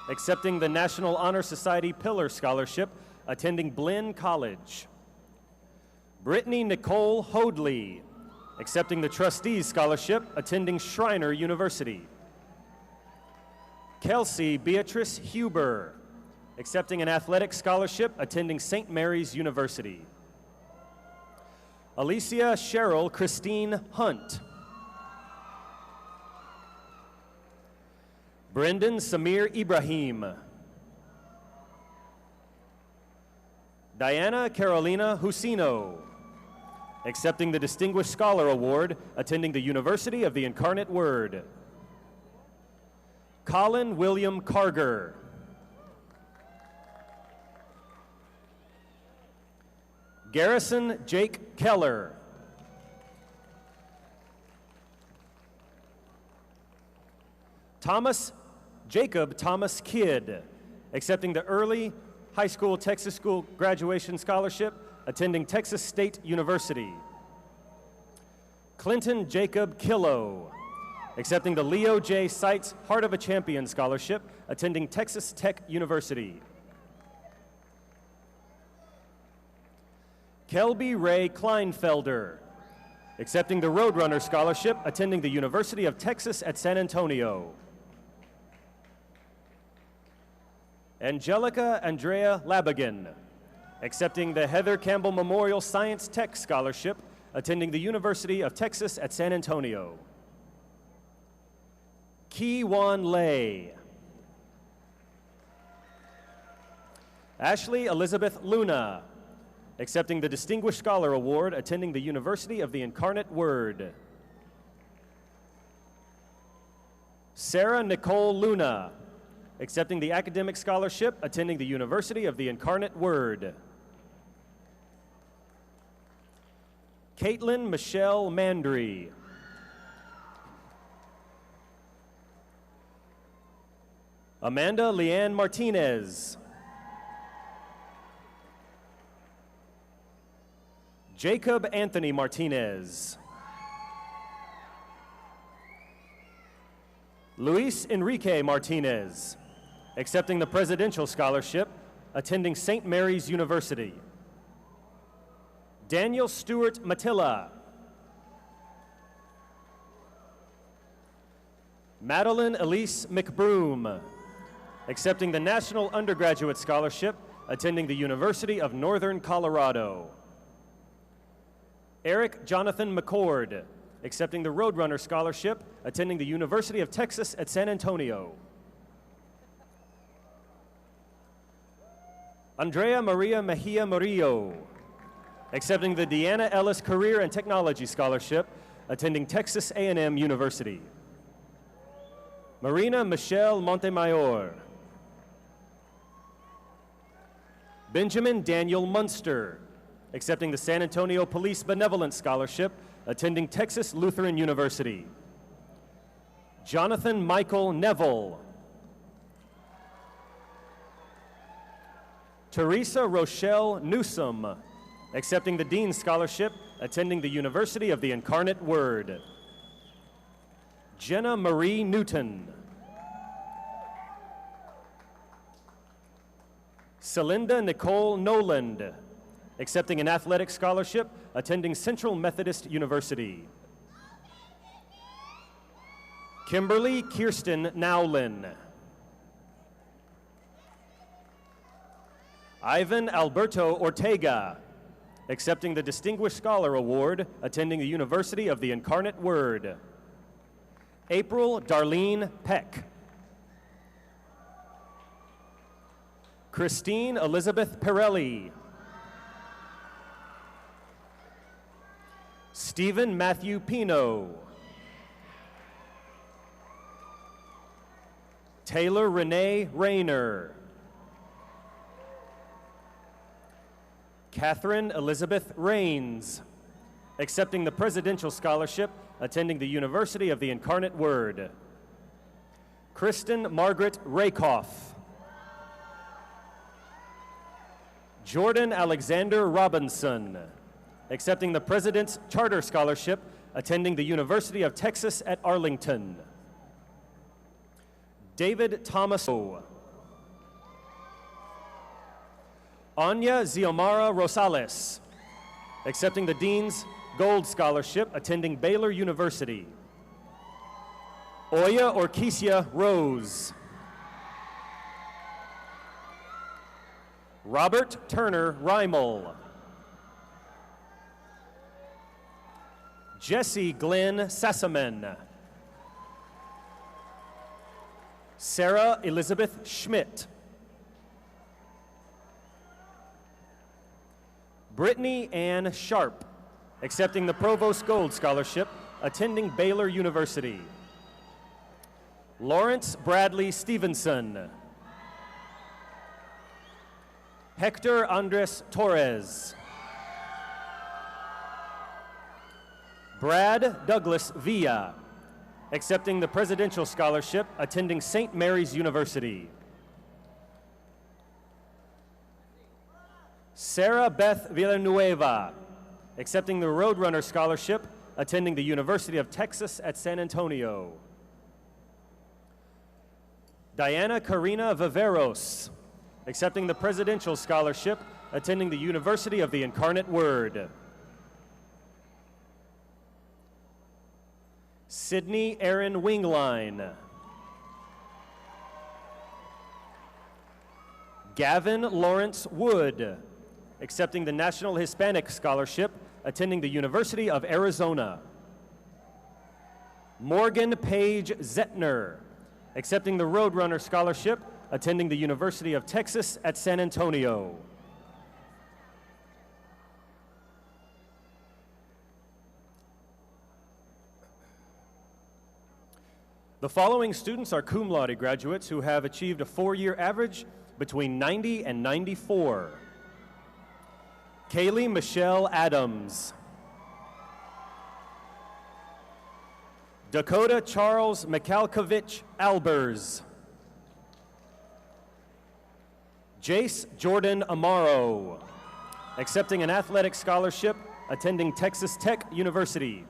Speaker 9: accepting the National Honor Society Pillar Scholarship, attending Blinn College. Brittany Nicole Hoadley, accepting the Trustees Scholarship, attending Schreiner University. Kelsey Beatrice Huber, accepting an athletic scholarship, attending St. Mary's University. Alicia Cheryl Christine Hunt, Brendan Samir Ibrahim. Diana Carolina Husino, accepting the Distinguished Scholar Award, attending the University of the Incarnate Word. Colin William Carger. Garrison Jake Keller. Jacob Thomas Kidd, accepting the Early High School Texas School Graduation Scholarship, attending Texas State University. Clinton Jacob Killo, accepting the Leo J. Seitz Heart of a Champion Scholarship, attending Texas Tech University. Kelby Ray Kleinfelder, accepting the Roadrunner Scholarship, attending the University of Texas at San Antonio. Angelica Andrea Labigan, accepting the Heather Campbell Memorial Science Tech Scholarship, attending the University of Texas at San Antonio. Ki Wan Lei. Ashley Elizabeth Luna, accepting the Distinguished Scholar Award, attending the University of the Incarnate Word. Sarah Nicole Luna, accepting the Academic Scholarship, attending the University of the Incarnate Word. Caitlin Michelle Mandry. Amanda Leanne Martinez. Jacob Anthony Martinez. Luis Enrique Martinez, accepting the Presidential Scholarship, attending St. Mary's University. Daniel Stewart Matilla. Madeline Elise McBroom, accepting the National Undergraduate Scholarship, attending the University of Northern Colorado. Eric Jonathan McCord, accepting the Roadrunner Scholarship, attending the University of Texas at San Antonio. Andrea Maria Mejia Murillo, accepting the Deanna Ellis Career and Technology Scholarship, attending Texas A&M University. Marina Michelle Montemayor. Benjamin Daniel Munster, accepting the San Antonio Police Benevolent Scholarship, attending Texas Lutheran University. Jonathan Michael Neville. Teresa Rochelle Newsom, accepting the Dean's Scholarship, attending the University of the Incarnate Word. Jenna Marie Newton. Celinda Nicole Noland, accepting an athletic scholarship, attending Central Methodist University. Kimberly Kirsten Nowlin. Ivan Alberto Ortega, accepting the Distinguished Scholar Award, attending the University of the Incarnate Word. April Darlene Peck. Christine Elizabeth Pirelli. Stephen Matthew Pino. Taylor Renee Rayner. Catherine Elizabeth Rains, accepting the Presidential Scholarship, attending the University of the Incarnate Word. Kristen Margaret Rakoff. Jordan Alexander Robinson, accepting the President's Charter Scholarship, attending the University of Texas at Arlington. David Thomas. Anya Ziomara Rosales, accepting the Dean's Gold Scholarship, attending Baylor University. Oya Orkisia Rose. Robert Turner Reimel. Jesse Glenn Sassaman. Sarah Elizabeth Schmidt. Brittany Ann Sharp, accepting the Provost Gold Scholarship, attending Baylor University. Lawrence Bradley Stevenson. Hector Andres Torres. Brad Douglas Villa, accepting the Presidential Scholarship, attending St. Mary's University. Sarah Beth Villanueva, accepting the Roadrunner Scholarship, attending the University of Texas at San Antonio. Diana Karina Viveros, accepting the Presidential Scholarship, attending the University of the Incarnate Word. Sydney Aaron Wingline. Gavin Lawrence Wood, accepting the National Hispanic Scholarship, attending the University of Arizona. Morgan Page Zettner, accepting the Roadrunner Scholarship, attending the University of Texas at San Antonio. The following students are cum laude graduates who have achieved a 4-year average between 90 and 94. Kaylee Michelle Adams. Dakota Charles Michalkovich Albers. Jace Jordan Amaro, accepting an athletic scholarship, attending Texas Tech University.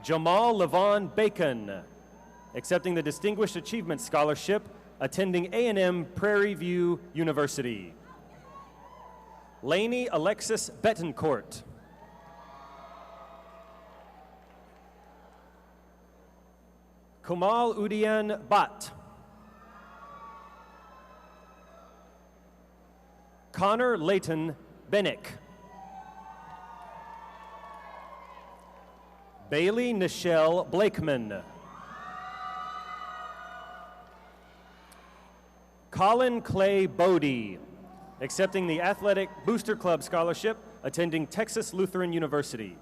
Speaker 9: Jamal Levon Bacon, accepting the Distinguished Achievement Scholarship, attending A&M Prairie View University. Lainey Alexis Betancourt. Kumal Udian Bhatt. Connor Layton Bennick. Bailey Nichelle Blakeman. Colin Clay Bodie, accepting the Athletic Booster Club Scholarship, attending Texas Lutheran University.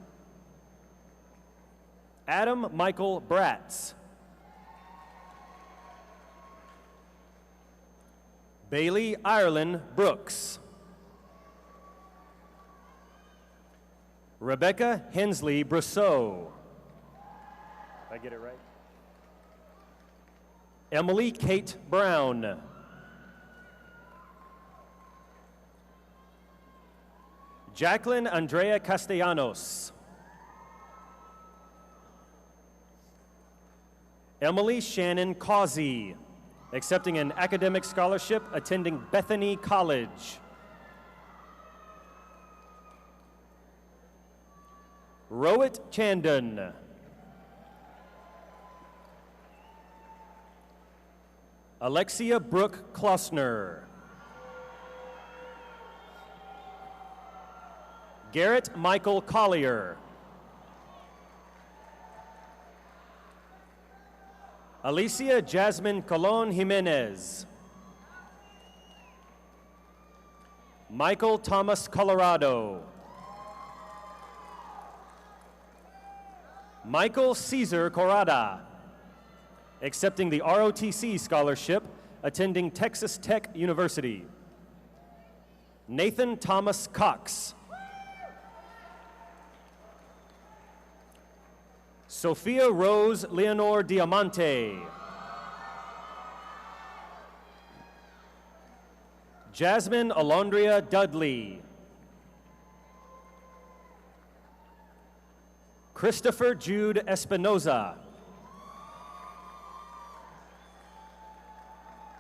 Speaker 9: Adam Michael Bratz. Bailey Ireland Brooks. Rebecca Hensley Brousseau. Did I get it right? Emily Kate Brown. Jacqueline Andrea Castellanos. Emily Shannon Causey, accepting an academic scholarship, attending Bethany College. Rohit Chandan. Alexia Brooke Klossner. Garrett Michael Collier. Alicia Jasmine Colon Jimenez. Michael Thomas Colorado. Michael Caesar Corrada, accepting the ROTC scholarship, attending Texas Tech University. Nathan Thomas Cox. Sophia Rose Leonor Diamante. Jasmine Alondria Dudley. Christopher Jude Espinoza.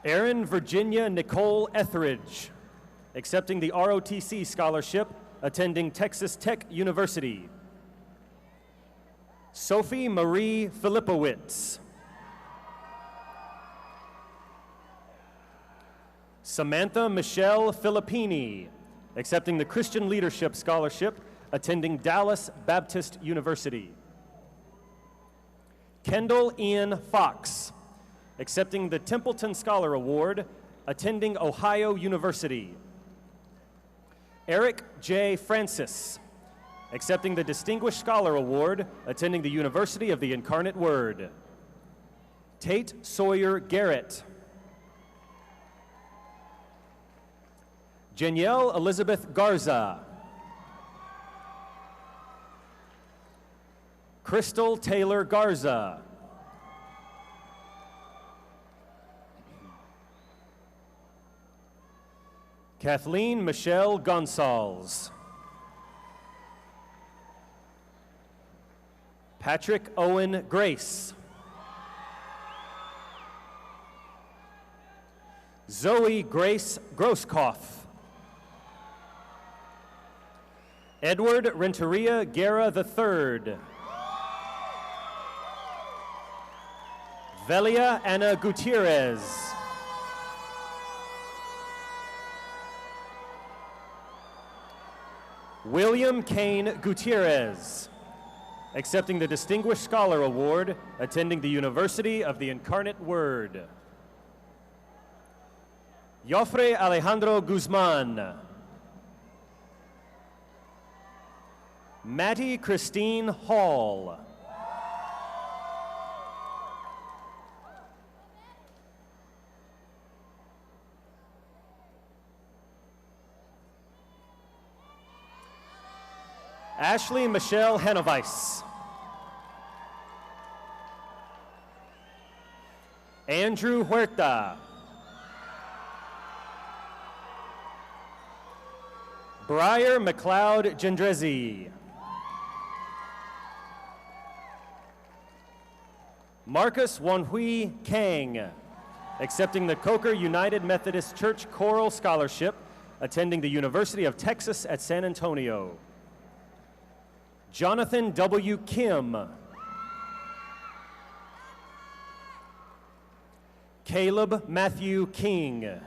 Speaker 9: Erin Virginia Nicole Etheridge, accepting the ROTC scholarship, attending Texas Tech University. Sophie Marie Filipowitz. Samantha Michelle Filippini, accepting the Christian Leadership Scholarship, attending Dallas Baptist University. Kendall Ian Fox, accepting the Templeton Scholar Award, attending Ohio University. Eric J. Francis, accepting the Distinguished Scholar Award, attending the University of the Incarnate Word. Tate Sawyer Garrett. Janielle Elizabeth Garza. Crystal Taylor Garza. Kathleen Michelle Gonsalves. Patrick Owen Grace. Zoe Grace Grosskopf. Edward Renteria Guerra III. Velia Ana Gutierrez. William Kane Gutierrez, accepting the Distinguished Scholar Award, attending the University of the Incarnate Word. Joffre Alejandro Guzman. Mattie Christine Hall. Ashley Michelle Hanovice. Andrew Huerta. Briar McLeod Gendrezi. Marcus Wanhui Kang, accepting the Coker United Methodist Church Choral Scholarship, attending the University of Texas at San Antonio. Jonathan W. Kim. Caleb Matthew King.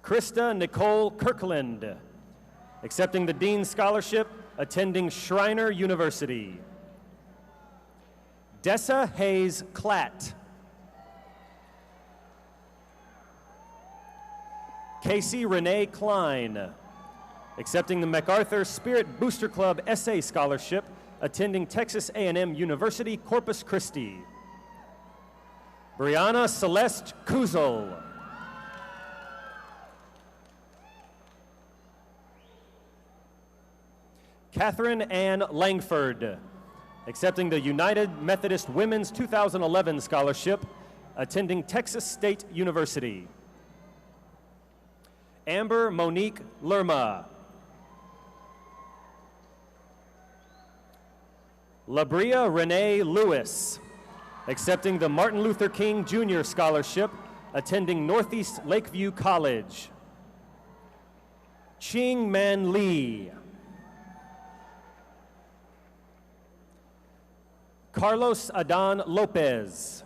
Speaker 9: Krista Nicole Kirkland, accepting the Dean's Scholarship, attending Schreiner University. Dessa Hayes Klatt. Casey Renee Klein, accepting the MacArthur Spirit Booster Club Essay Scholarship, attending Texas A&M University, Corpus Christi. Brianna Celeste Kuzel. Catherine Ann Langford, accepting the United Methodist Women's 2011 Scholarship, attending Texas State University. Amber Monique Lerma. Labria Renee Lewis, accepting the Martin Luther King Jr. Scholarship, attending Northeast Lakeview College. Ching Man Lee. Carlos Adan Lopez.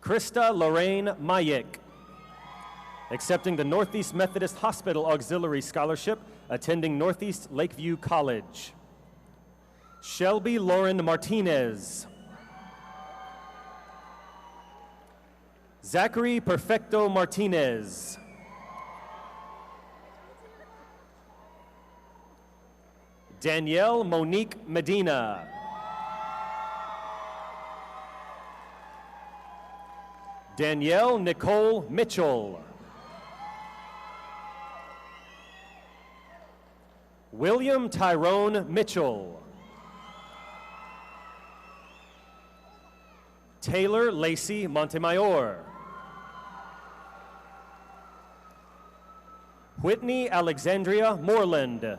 Speaker 9: Krista Lorraine Mayek, accepting the Northeast Methodist Hospital Auxiliary Scholarship, attending Northeast Lakeview College. Shelby Lauren Martinez. Zachary Perfecto Martinez. Danielle Monique Medina. Danielle Nicole Mitchell. William Tyrone Mitchell. Taylor Lacey Montemayor. Whitney Alexandria Moreland.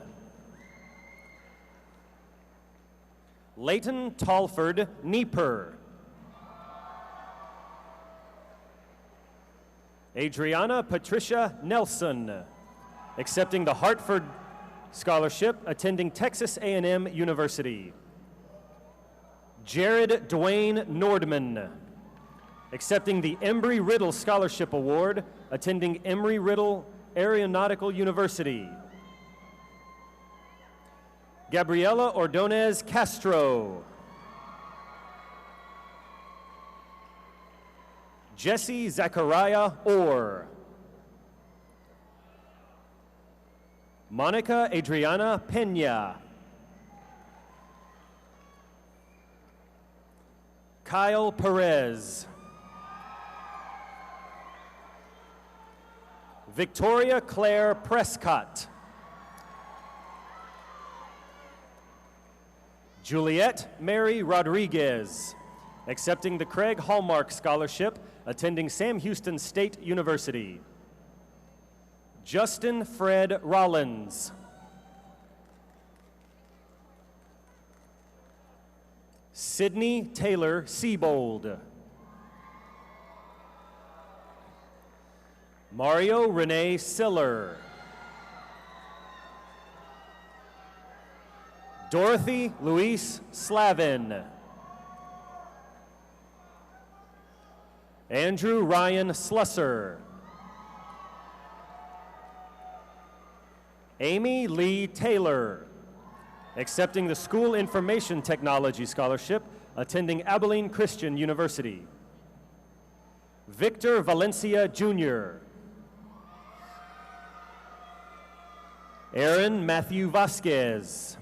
Speaker 9: Leighton Talford Nieper. Adriana Patricia Nelson, accepting the Hartford Scholarship, attending Texas A&M University. Jared Dwayne Nordman, accepting the Embry-Riddle Scholarship Award, attending Embry-Riddle Aeronautical University. Gabriela Ordonez Castro. Jesse Zachariah Orr. Monica Adriana Pena. Kyle Perez. Victoria Claire Prescott. Juliette Mary Rodriguez, accepting the Craig Hallmark Scholarship, attending Sam Houston State University. Justin Fred Rollins. Sydney Taylor Seabold. Mario Renee Siller. Dorothy Louise Slavin. Andrew Ryan Slusser. Amy Lee Taylor, accepting the School Information Technology Scholarship, attending Abilene Christian University. Victor Valencia Jr. Aaron Matthew Vasquez.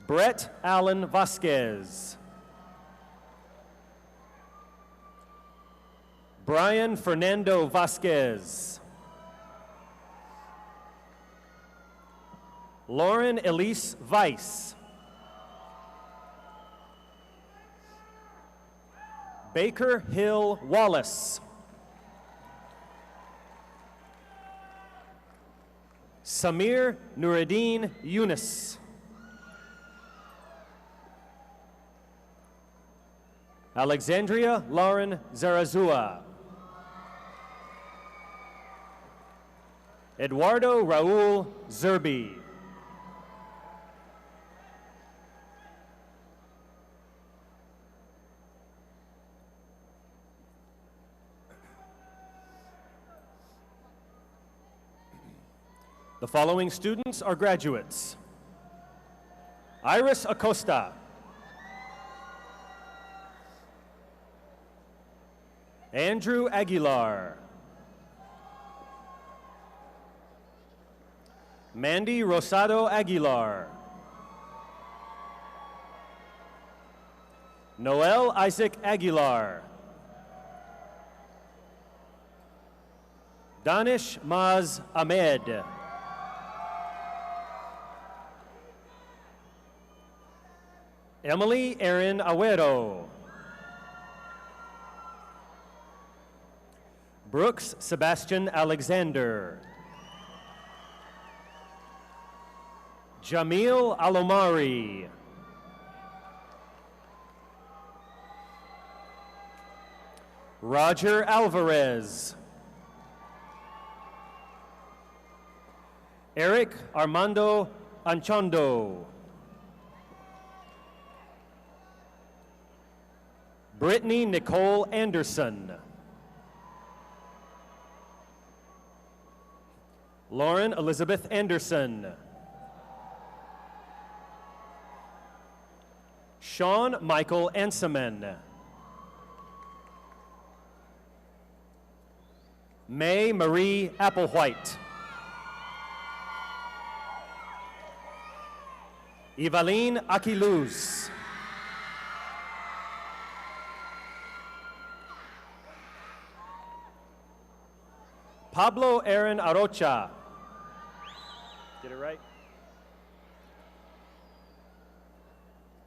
Speaker 9: Brett Allen Vasquez. Brian Fernando Vasquez. Lauren Elise Weiss. Baker Hill Wallace. Samir Nuruddin Yunus. Alexandria Lauren Zarazua. Eduardo Raul Zerbi. The following students are graduates: Iris Acosta, Andrew Aguilar, Mandy Rosado Aguilar, Noel Isaac Aguilar, Danish Maz Ahmed, Emily Erin Agüero, Brooks Sebastian Alexander, Jamil Alomari, Roger Alvarez, Eric Armando Anchondo, Brittany Nicole Anderson, Lauren Elizabeth Anderson, Sean Michael Anseman, May Marie Applewhite, Evaline Aquiluz, Pablo Aaron Arocha. Get it right?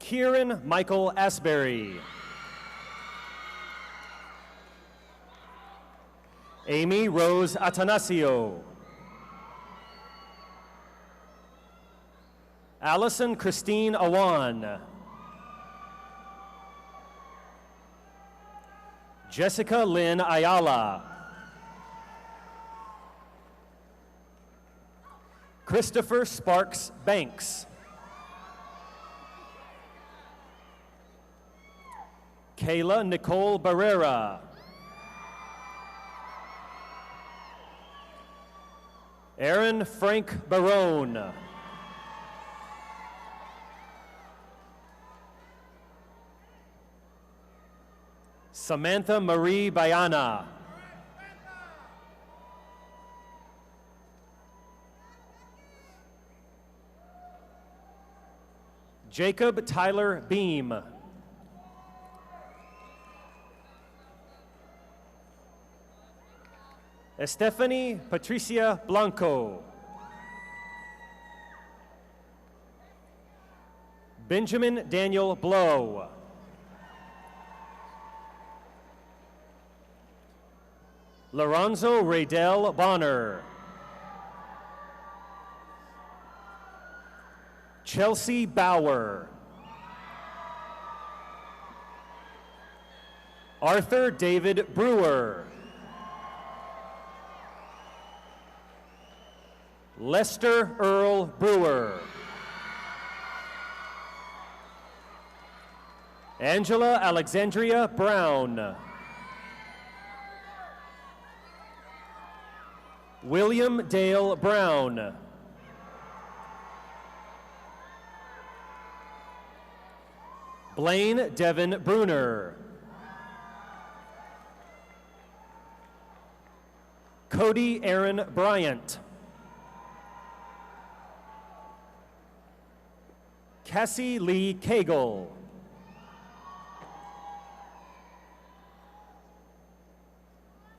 Speaker 9: Kieran Michael Asbury. Amy Rose Atanasio. Allison Christine Awan. Jessica Lynn Ayala. Christopher Sparks Banks. Kayla Nicole Barrera. 。Aaron Frank Barone. Samantha Marie Bayana. Jacob Tyler Beam. Estefany Patricia Blanco. Benjamin Daniel Blow. Lorenzo Raydell Bonner. Chelsea Bauer. Arthur David Brewer. Lester Earl Brewer. Angela Alexandria Brown. William Dale Brown. Blaine Devin Bruner. Cody Aaron Bryant. Cassie Lee Cagle.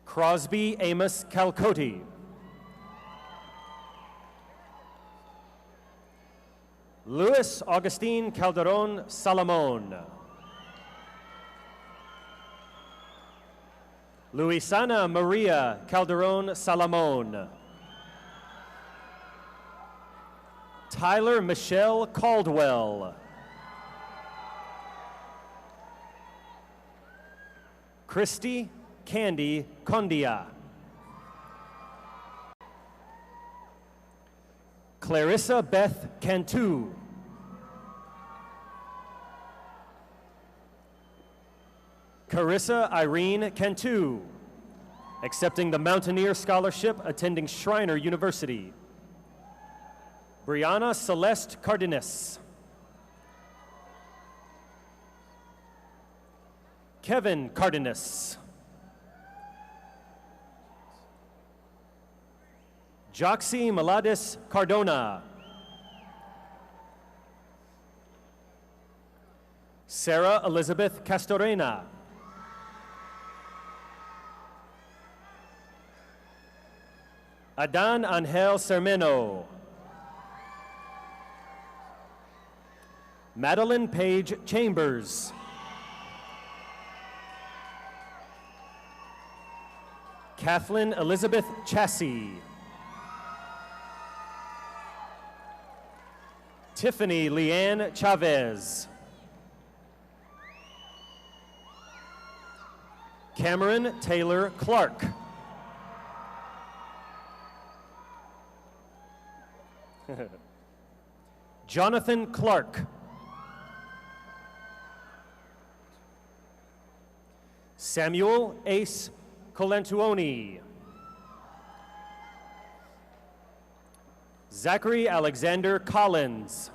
Speaker 9: Crosby Amos Calcote. Luis Augustine Calderon Salamon. Luisana Maria Calderon Salamon. Tyler Michelle Caldwell. Christy Candy Condia. Clarissa Beth Cantu. Carissa Irene Cantu, accepting the Mountaineer Scholarship, attending Schreiner University. Brianna Celeste Cardenas. Kevin Cardenas. Joxy Melades Cardona. Sarah Elizabeth Castorena. Adan Angel Sermeno. Madeline Page Chambers. Kathleen Elizabeth Chassie. Tiffany Leanne Chavez. Cameron Taylor Clark. Jonathan Clark. Samuel Ace Colantuoni. Zachary Alexander Collins.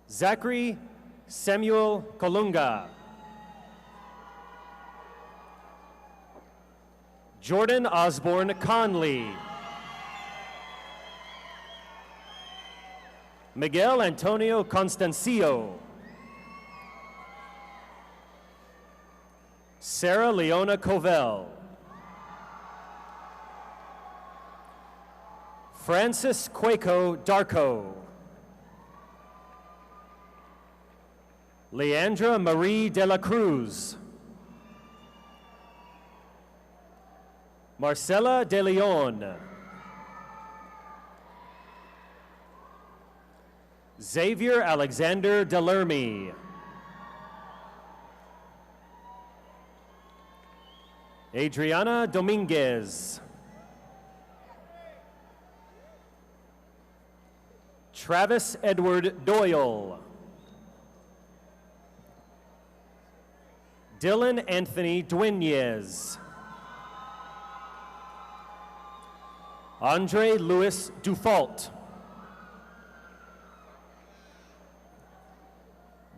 Speaker 9: Zachary Samuel Colunga. Jordan Osborne Conley. Miguel Antonio Constancio. Sarah Leona Covell. Francis Quaco Darko. Leandra Marie de la Cruz. Marcela de Leon. Xavier Alexander Delermy. Adriana Dominguez. Travis Edward Doyle. Dylan Anthony Dueñez. Andre Louis Dufault.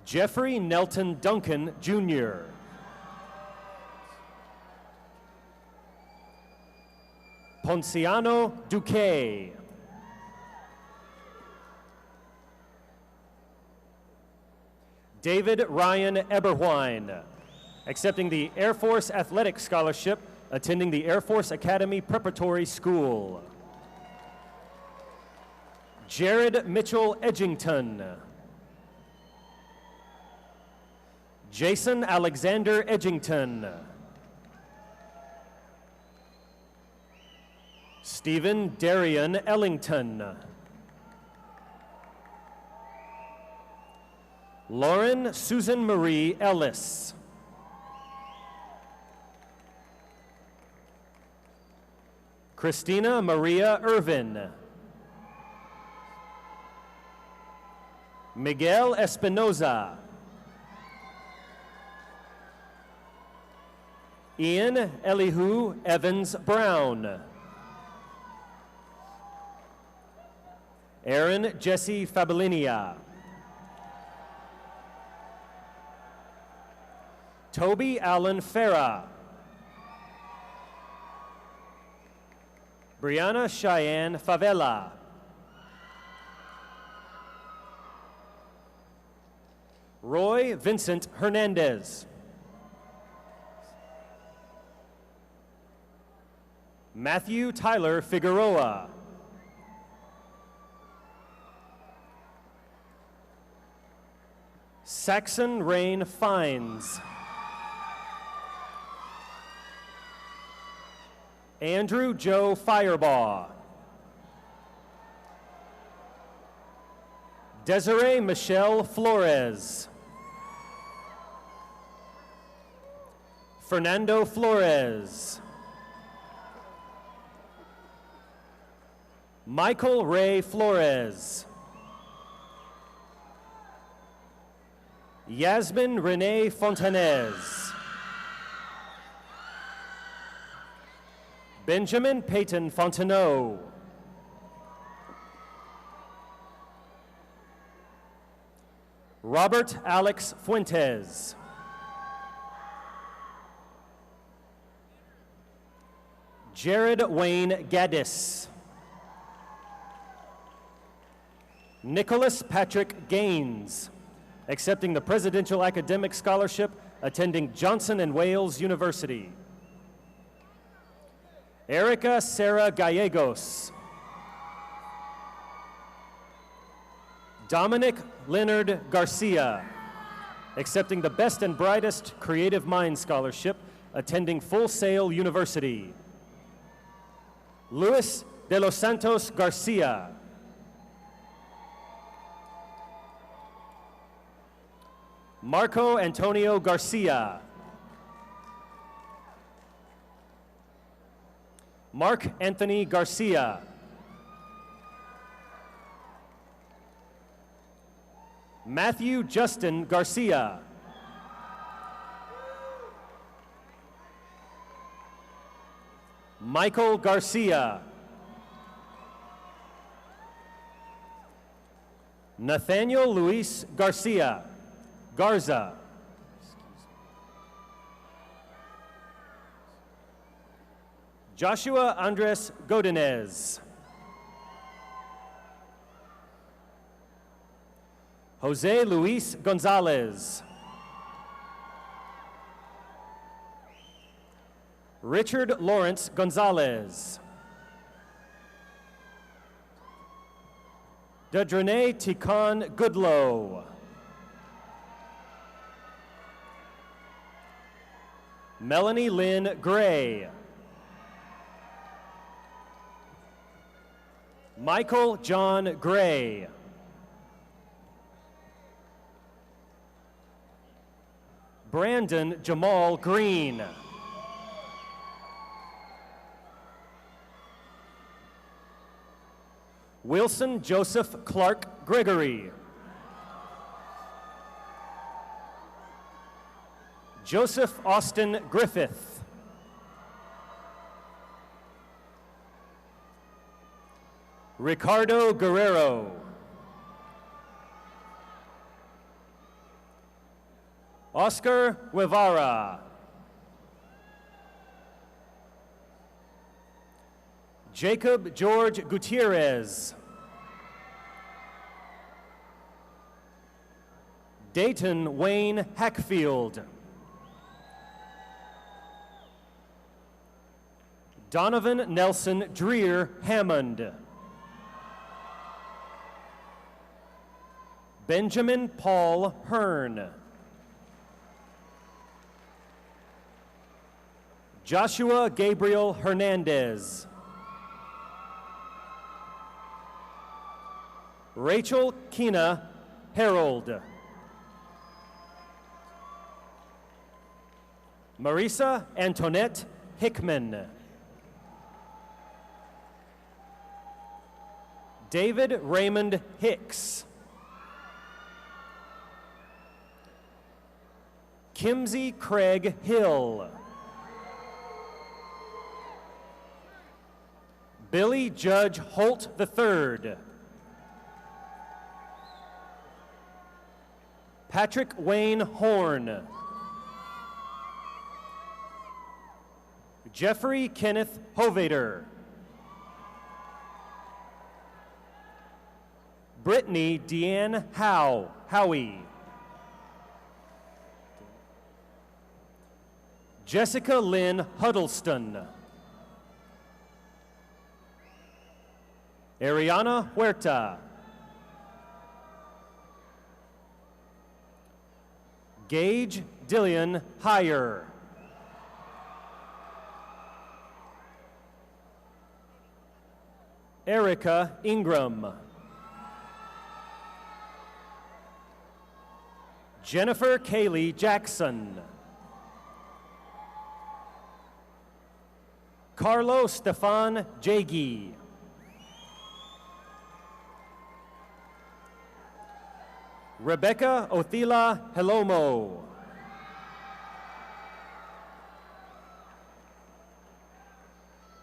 Speaker 9: Jeffrey Nelton Duncan, Jr. Ponciano Duque. David Ryan Eberwine, accepting the Air Force Athletic Scholarship, attending the Air Force Academy Preparatory School. Jared Mitchell Edgington. Jason Alexander Edgington. Stephen Darian Ellington. Lauren Susan Marie Ellis. Christina Maria Irvin. Miguel Espinoza. Ian Elihu Evans Brown. Aaron Jesse Fabilinia. Toby Allen Farah. Brianna Cheyenne Favela. Roy Vincent Hernandez. Matthew Tyler Figueroa. Saxon Rain Fines. Andrew Joe Firebaugh. Desiree Michelle Flores. Fernando Flores. Michael Ray Flores. Yasmin Renee Fontanez. Benjamin Peyton Fontenot. Robert Alex Fuentes. Jared Wayne Gaddis. Nicholas Patrick Gaines, accepting the Presidential Academic Scholarship, attending Johnson & Wales University. Erica Sarah Gallegos. Dominic Leonard Garcia, accepting the Best and Brightest Creative Mind Scholarship, attending Full Sail University. Luis de los Santos Garcia. Marco Antonio Garcia. Mark Anthony Garcia. Matthew Justin Garcia. Michael Garcia. Nathaniel Luis Garcia. Garza. Joshua Andres Godinez. Jose Luis Gonzalez. Richard Lawrence Gonzalez. Dadrene Tikan Goodlow. Melanie Lynn Gray. Michael John Gray. Brandon Jamal Green. Wilson Joseph Clark Gregory. Joseph Austin Griffith. Ricardo Guerrero. Oscar Guevara. Jacob George Gutierrez. Dayton Wayne Hackfield. Donovan Nelson Dreer Hammond. Benjamin Paul Hearn. Joshua Gabriel Hernandez. Rachel Keena Harold. Marisa Antoinette Hickman. David Raymond Hicks. Kimsey Craig Hill. Billy Judge Holt III. Patrick Wayne Horn. Jeffrey Kenneth Hovader. Brittany Deanne Howie. Jessica Lynn Huddleston. Ariana Huerta. Gage Dillian Heyer. Erica Ingram. Jennifer Kaylee Jackson. Carlo Stefan Jaggi. Rebecca Othila Helomo.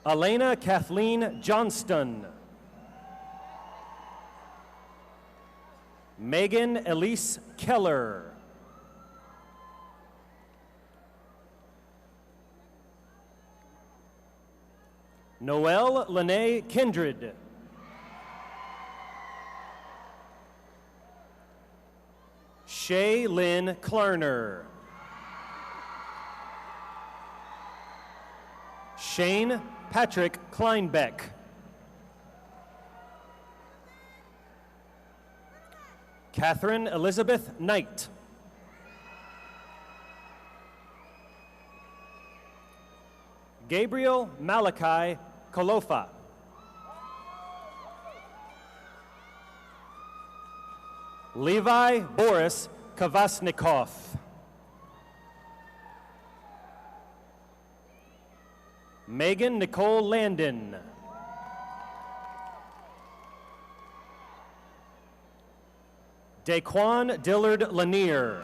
Speaker 9: Elena Kathleen Johnston. Megan Elise Keller. Noelle Lene Kindred. Shay Lynn Klarner. Shane Patrick Kleinbeck. Catherine Elizabeth Knight. Gabriel Malachi Kolofa. Levi Boris Kvasnikov. Megan Nicole Landon. Daquan Dillard Lanier.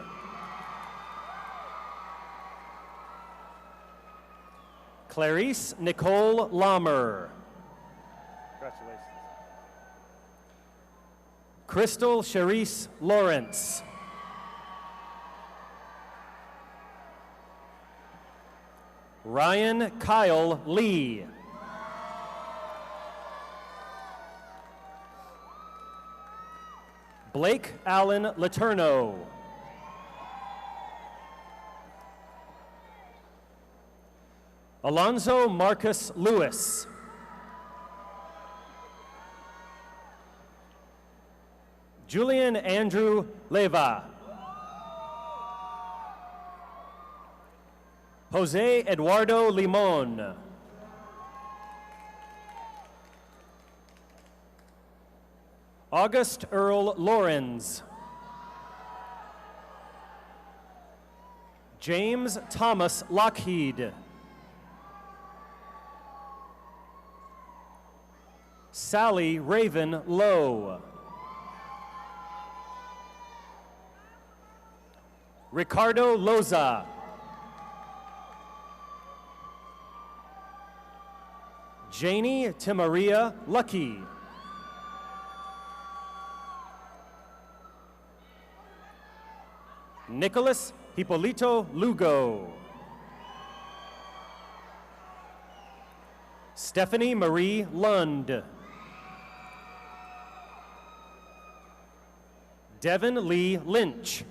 Speaker 9: Clarice Nicole Lammer. Congratulations. Crystal Charisse Lawrence. Ryan Kyle Lee. Blake Allen Laterno. Alonzo Marcus Lewis. Julian Andrew Leva. Jose Eduardo Limon. August Earl Lorenz. James Thomas Lockheed. Sally Raven Lowe. Ricardo Loza. Janie Timaria Lucky. Nicholas Hippolito Lugo. Stephanie Marie Lund. Devin Lee Lynch.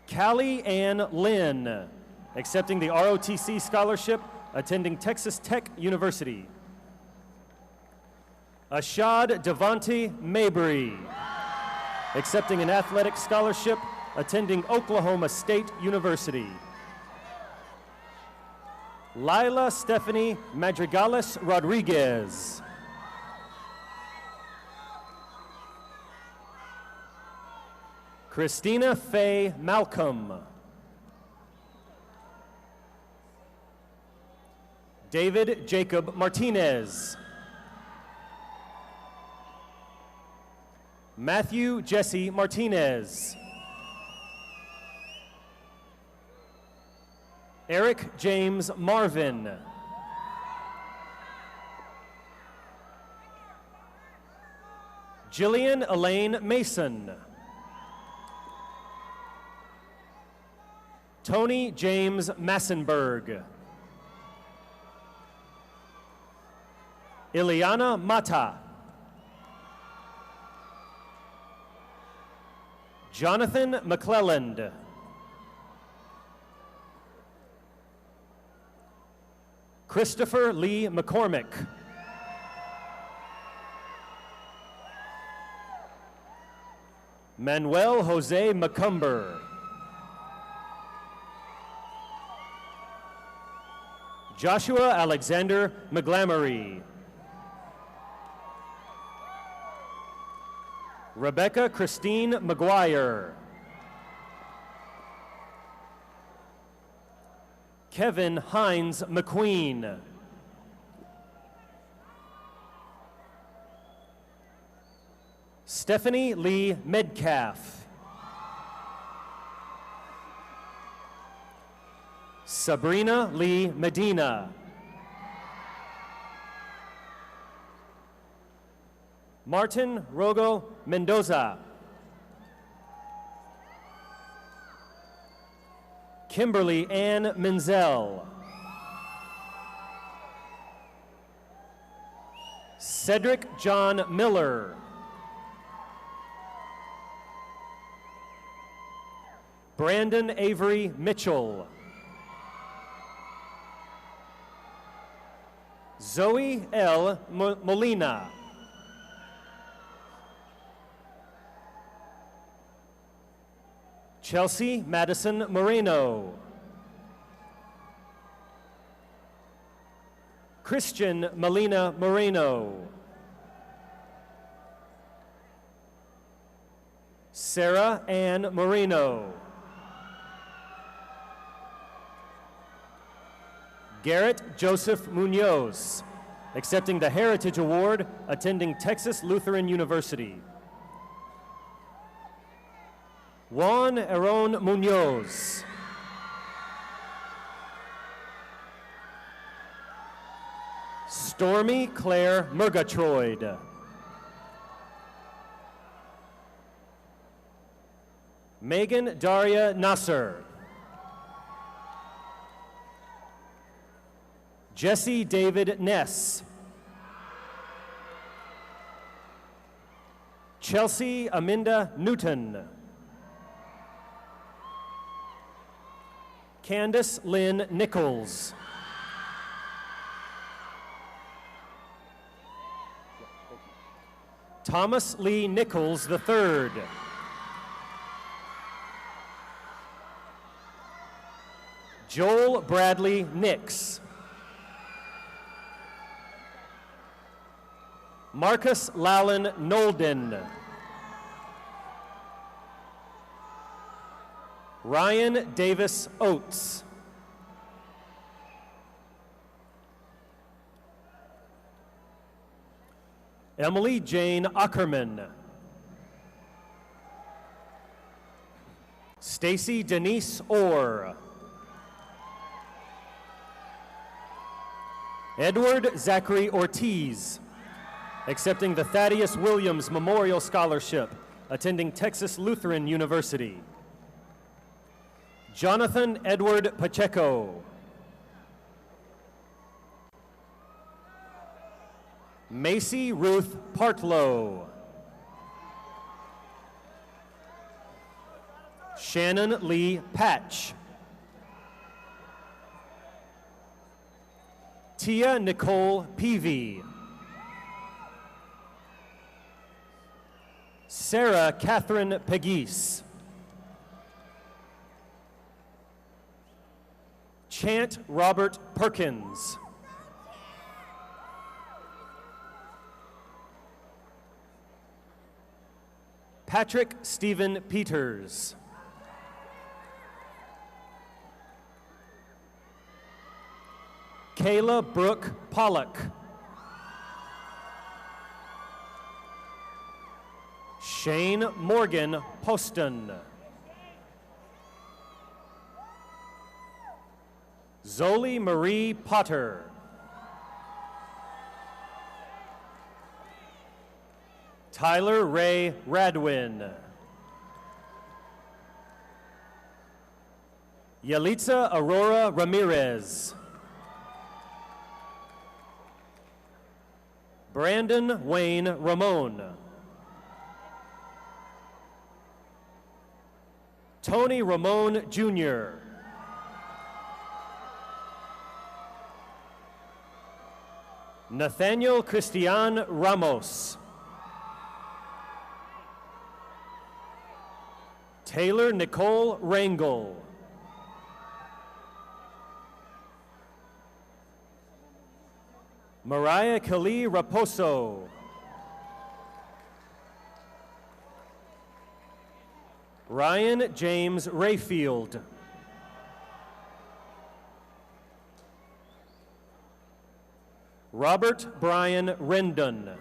Speaker 9: Callie Ann Lynn, accepting the ROTC scholarship, attending Texas Tech University. Ashad Devontae Mabry, accepting an athletic scholarship, attending Oklahoma State University. Lila Stephanie Madrigales Rodriguez. Christina Faye Malcolm. David Jacob Martinez. Matthew Jesse Martinez. Eric James Marvin. Jillian Elaine Mason. Tony James Massenberg. Ileana Mata. Jonathan McClelland. Christopher Lee McCormick. Manuel Jose McCumber. Joshua Alexander McGlamory. Rebecca Christine McGuire. Kevin Hines McQueen. Stephanie Lee Medcalf. Sabrina Lee Medina. Martin Rogo Mendoza. Kimberly Ann Menzel. Cedric John Miller. Brandon Avery Mitchell. Zoe L. Molina. Chelsea Madison Moreno. Christian Melina Moreno. Sarah Ann Moreno. Garrett Joseph Munoz, accepting the Heritage Award, attending Texas Lutheran University. Juan Aaron Munoz. Stormy Claire Murgatroyd. Megan Daria Nasser. Jesse David Ness. Chelsea Aminda Newton. Candace Lynn Nichols. Thomas Lee Nichols III. Joel Bradley Nix. Marcus Lallon Nolden. Ryan Davis Oates. Emily Jane Ackerman. Stacy Denise Orr. Edward Zachary Ortiz, accepting the Thaddeus Williams Memorial Scholarship, attending Texas Lutheran University. Jonathan Edward Pacheco. Macy Ruth Partlow. Shannon Lee Patch. Tia Nicole Peavy. Sarah Catherine Pegues. Chant Robert Perkins. Patrick Stephen Peters. Kayla Brooke Pollock. Shane Morgan Poston. Zoli Marie Potter. Tyler Ray Radwin. Yalitza Aurora Ramirez. Brandon Wayne Ramon. Tony Ramon Jr. Nathaniel Christian Ramos. Taylor Nicole Rangel. Mariah Kali Raposo. Ryan James Rayfield. Robert Brian Rendon.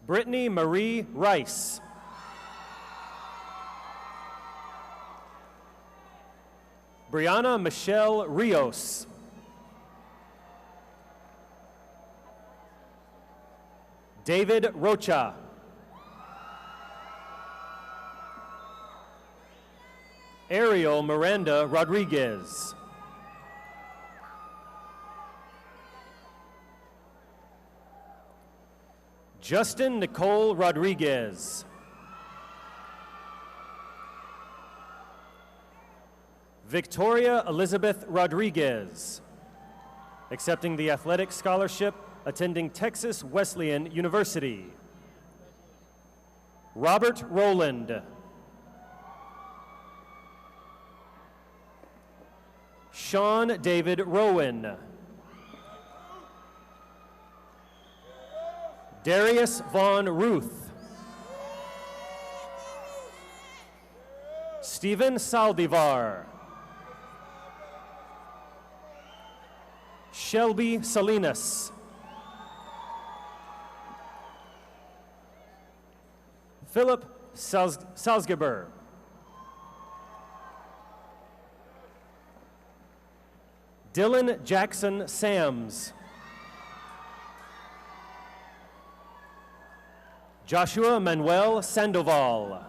Speaker 9: Brittany Marie Rice. Brianna Michelle Rios. David Rocha. Ariel Miranda Rodriguez. Justin Nicole Rodriguez. Victoria Elizabeth Rodriguez, accepting the athletic scholarship, attending Texas Wesleyan University. Robert Rowland. Sean David Rowan. Darius Vaughn Ruth. Stephen Saldivar. Shelby Salinas. Philip Salzgeber. Dylan Jackson Sams. Joshua Manuel Sandoval.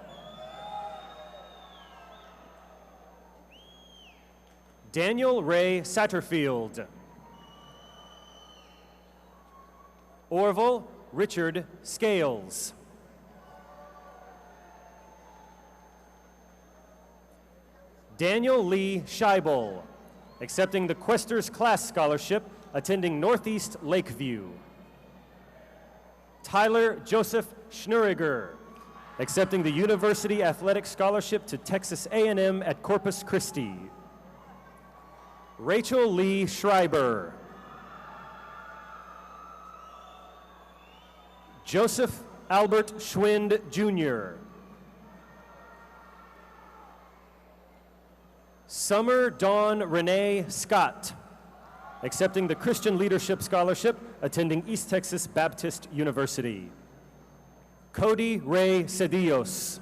Speaker 9: Daniel Ray Satterfield. Orville Richard Scales. Daniel Lee Scheibel, accepting the Questers Class Scholarship, attending Northeast Lakeview. Tyler Joseph Schnuriger, accepting the University Athletic Scholarship to Texas A&M at Corpus Christi. Rachel Lee Schreiber. Joseph Albert Schwind, Jr. Summer Dawn Renee Scott, accepting the Christian Leadership Scholarship, attending East Texas Baptist University. Cody Ray Cedillos.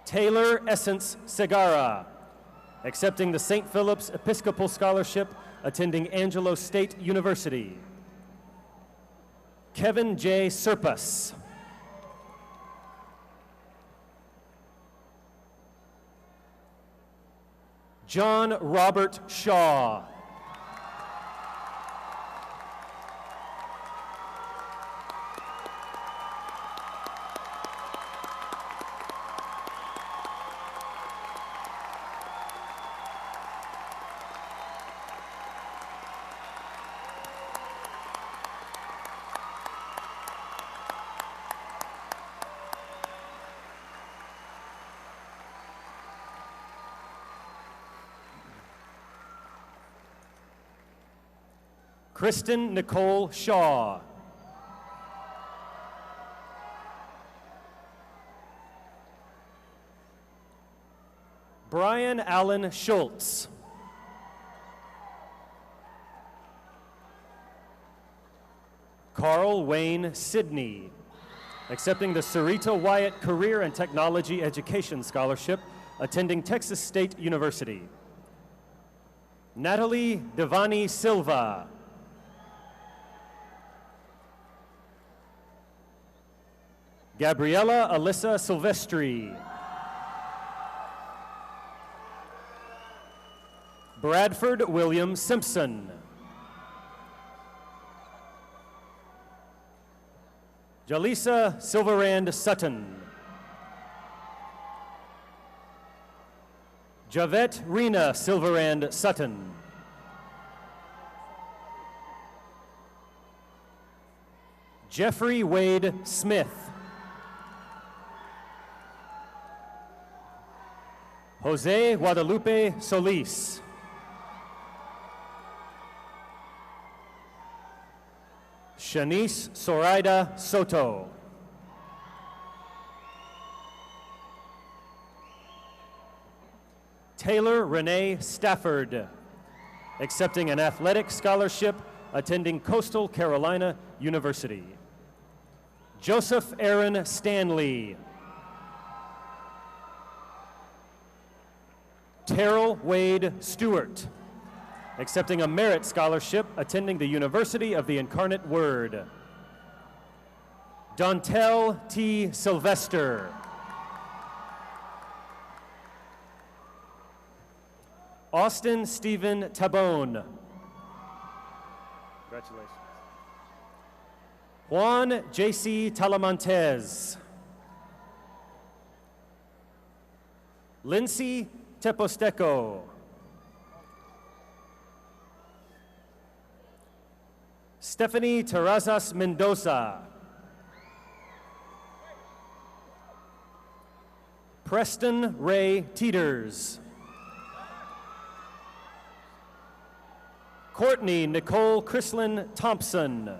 Speaker 9: Taylor Essence Segara, accepting the St. Philip's Episcopal Scholarship, attending Angelo State University. Kevin J. Serpus. John Robert Shaw. Kristen Nicole Shaw. Brian Allen Schultz. Carl Wayne Sidney, accepting the Sarita Wyatt Career and Technology Education Scholarship, attending Texas State University. Natalie Devani Silva. Gabriella Alyssa Silvestri. Bradford William Simpson. Jalisa Silverand Sutton. Javette Rena Silverand Sutton. Jeffrey Wade Smith. Jose Guadalupe Solis. Shanice Zoraida Soto. Taylor Renee Stafford, accepting an athletic scholarship, attending Coastal Carolina University. Joseph Aaron Stanley. Terrell Wade Stewart, accepting a merit scholarship, attending the University of the Incarnate Word. Dontel T. Sylvester. Austin Stephen Tabone. Congratulations. Juan J.C. Talamantes. Lindsay Teposteco. Stephanie Terrazas Mendoza. Preston Ray Teeters. Courtney Nicole Chrislyn Thompson.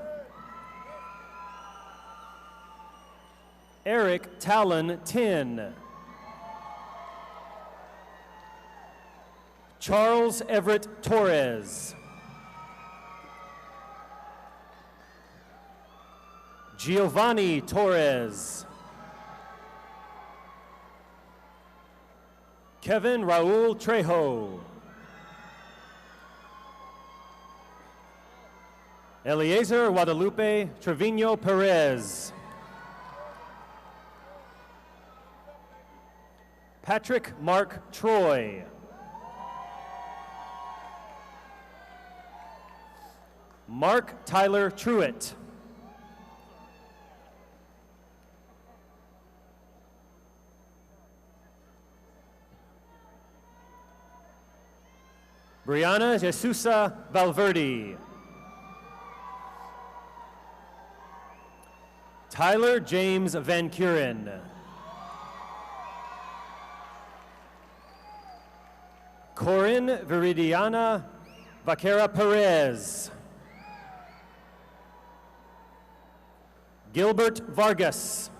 Speaker 9: Eric Talon Tin. Charles Everett Torres. Giovanni Torres. Kevin Raul Trejo. Eliezer Guadalupe Trevino Perez. Patrick Mark Troy. Mark Tyler Truitt. Brianna Jesusa Valverde. Tyler James Van Kuren. Corinne Viridiana Vaquera Perez. Gilbert Vargas.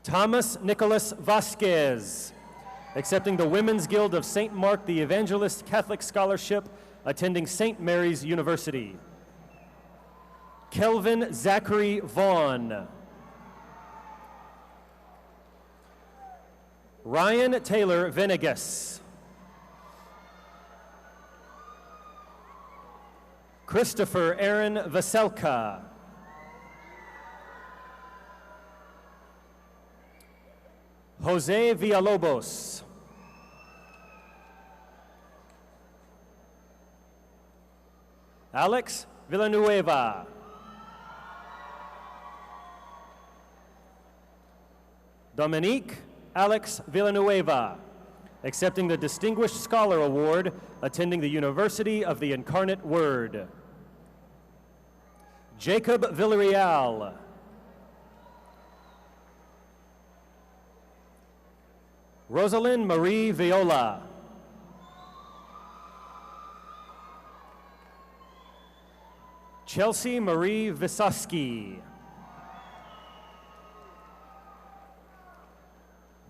Speaker 9: Thomas Nicholas Vasquez, accepting the Women's Guild of St. Mark the Evangelist Catholic Scholarship, attending St. Mary's University. Kelvin Zachary Vaughn. Ryan Taylor Venegas. Christopher Aaron Vaselka. Jose Villalobos. Alex Villanueva. Dominique Alex Villanueva, accepting the Distinguished Scholar Award, attending the University of the Incarnate Word. Jacob Villarreal. Rosalind Marie Viola. Chelsea Marie Visoski.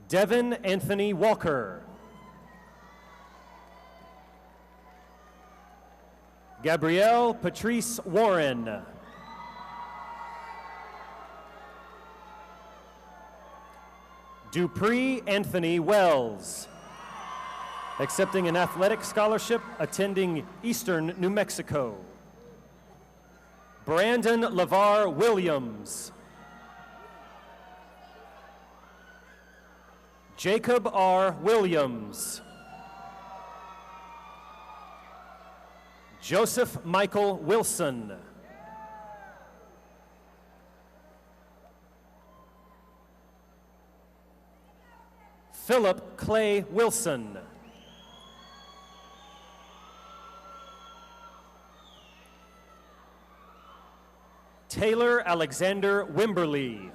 Speaker 9: Devin Anthony Walker. Gabrielle Patrice Warren. Dupree Anthony Wells, accepting an athletic scholarship, attending Eastern New Mexico. Brandon LeVar Williams. Jacob R. Williams. Joseph Michael Wilson. Philip Clay Wilson. Taylor Alexander Wimberly.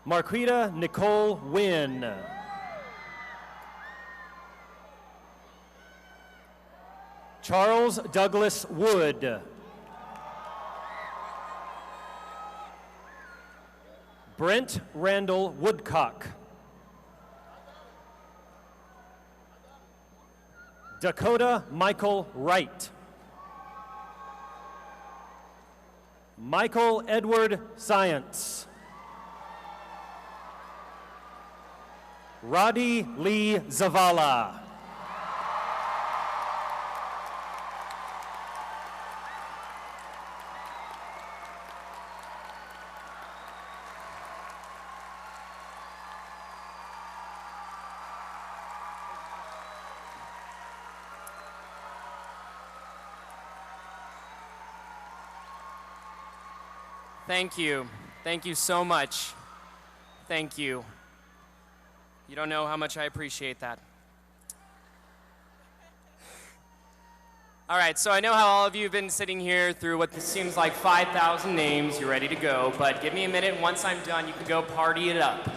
Speaker 9: Marquita Nicole Wynn. Charles Douglas Wood. Brent Randall Woodcock. Dakota Michael Wright. Michael Edward Science. Roddy Lee Zavala.
Speaker 10: Thank you. Thank you so much. Thank you. You don't know how much I appreciate that. All right, so I know how all of you have been sitting here through what seems like 5,000 names. You're ready to go, but give me a minute. Once I'm done, you can go party it up.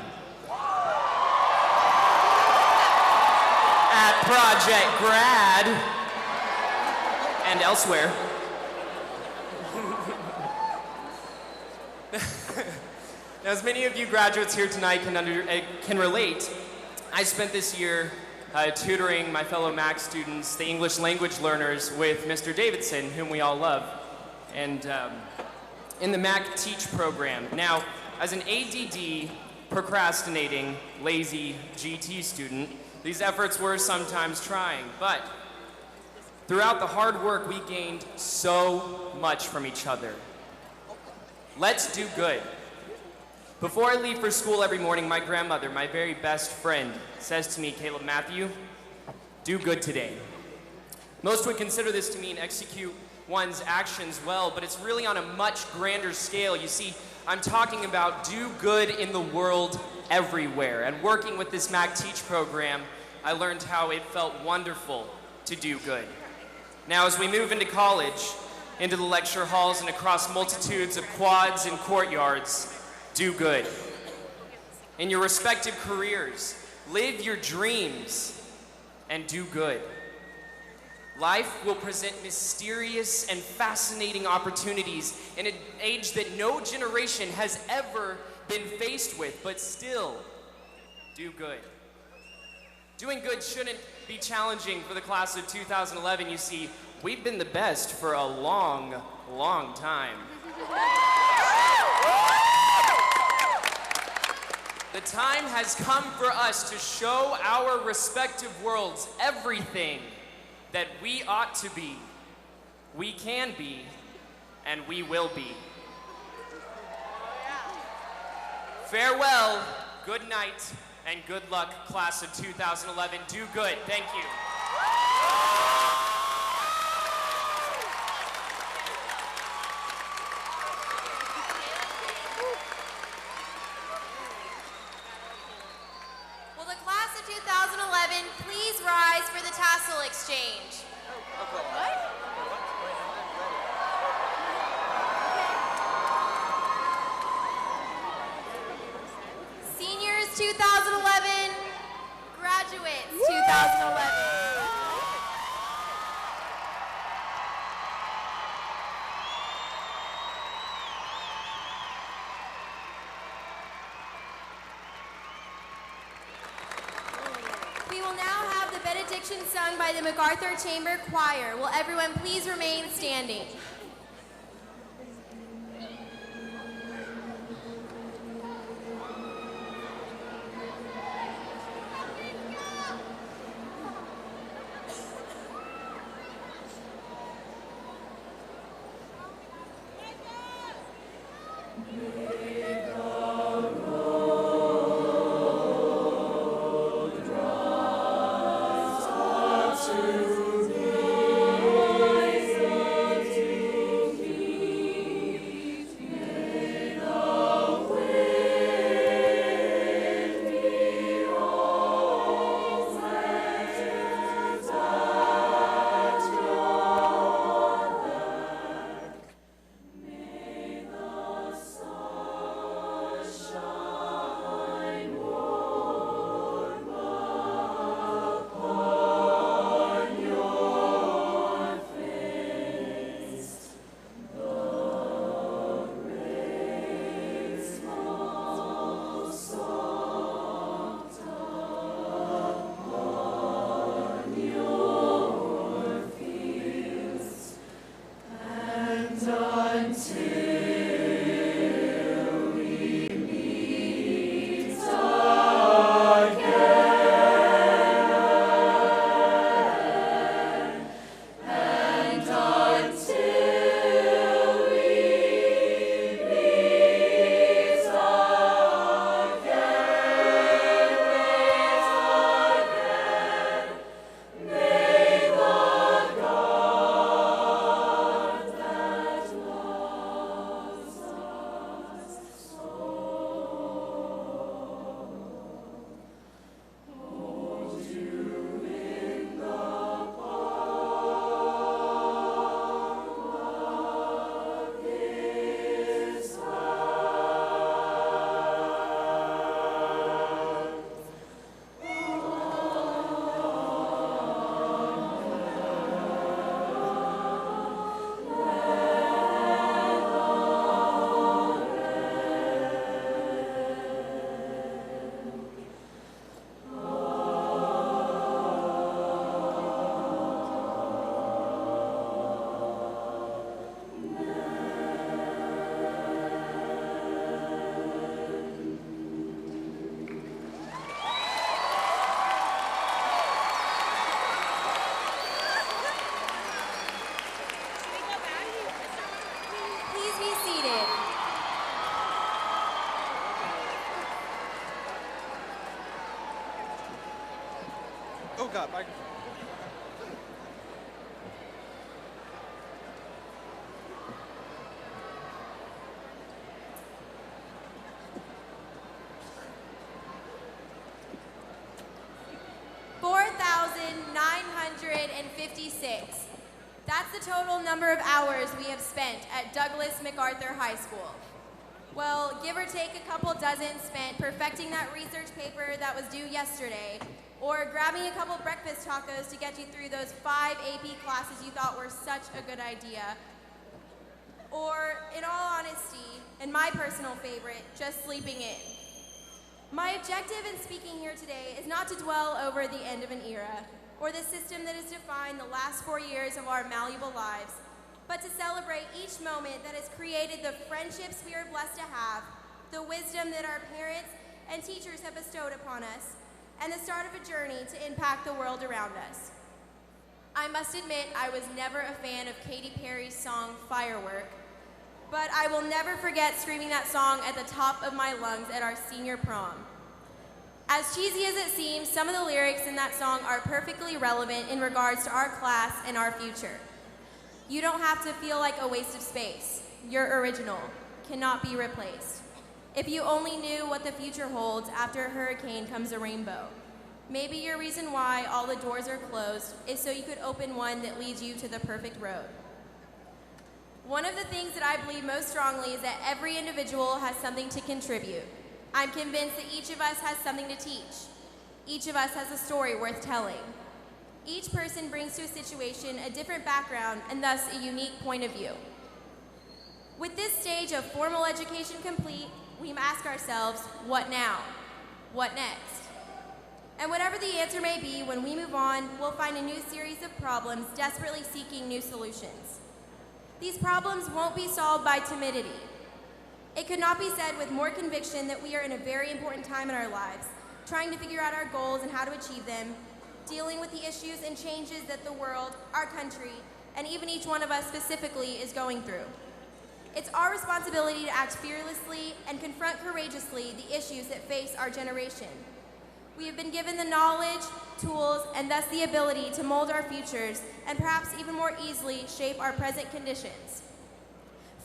Speaker 10: At Project Grad and elsewhere. Now, as many of you graduates here tonight can relate, I spent this year tutoring my fellow Mac students, the English language learners, with Mr. Davidson, whom we all love, and in the Mac Teach program. Now, as an ADD, procrastinating, lazy GT student, these efforts were sometimes trying, but throughout the hard work, we gained so much from each other. Let's do good. Before I leave for school every morning, my grandmother, my very best friend, says to me, Caleb Matthew, do good today. Most would consider this to mean execute one's actions well, but it's really on a much grander scale. You see, I'm talking about do good in the world everywhere. And working with this Mac Teach program, I learned how it felt wonderful to do good. Now, as we move into college, into the lecture halls and across multitudes of quads and courtyards, do good. In your respective careers, live your dreams and do good. Life will present mysterious and fascinating opportunities in an age that no generation has ever been faced with, but still, do good. Doing good shouldn't be challenging for the class of 2011. You see, we've been the best for a long, long time. The time has come for us to show our respective worlds everything that we ought to be, we can be, and we will be. Farewell, good night, and good luck, class of 2011. Do good. Thank you.
Speaker 2: Will the class of 2011 please rise for the Tassel exchange? Seniors 2011, graduates 2011. We will now have the benediction sung by the MacArthur Chamber Choir. Will everyone please remain standing?
Speaker 11: Oh God, microphone.
Speaker 2: $4,956. That's the total number of hours we have spent at Douglas MacArthur High School. Well, give or take a couple dozen spent perfecting that research paper that was due yesterday, or grabbing a couple breakfast tacos to get you through those 5 AP classes you thought were such a good idea, or, in all honesty, and my personal favorite, just sleeping in. My objective in speaking here today is not to dwell over the end of an era, or the system that has defined the last 4 years of our malleable lives, but to celebrate each moment that has created the friendships we are blessed to have, the wisdom that our parents and teachers have bestowed upon us, and the start of a journey to impact the world around us. I must admit I was never a fan of Katy Perry's song Firework, but I will never forget screaming that song at the top of my lungs at our senior prom. As cheesy as it seems, some of the lyrics in that song are perfectly relevant in regards to our class and our future. You don't have to feel like a waste of space. You're original, cannot be replaced. If you only knew what the future holds after a hurricane comes a rainbow. Maybe your reason why all the doors are closed is so you could open one that leads you to the perfect road. One of the things that I believe most strongly is that every individual has something to contribute. I'm convinced that each of us has something to teach. Each of us has a story worth telling. Each person brings to a situation a different background and thus a unique point of view. With this stage of formal education complete, we ask ourselves, what now? What next? And whatever the answer may be, when we move on, we'll find a new series of problems desperately seeking new solutions. These problems won't be solved by timidity. It could not be said with more conviction that we are in a very important time in our lives, trying to figure out our goals and how to achieve them, dealing with the issues and changes that the world, our country, and even each one of us specifically is going through. It's our responsibility to act fearlessly and confront courageously the issues that face our generation. We have been given the knowledge, tools, and thus the ability to mold our futures and perhaps even more easily shape our present conditions.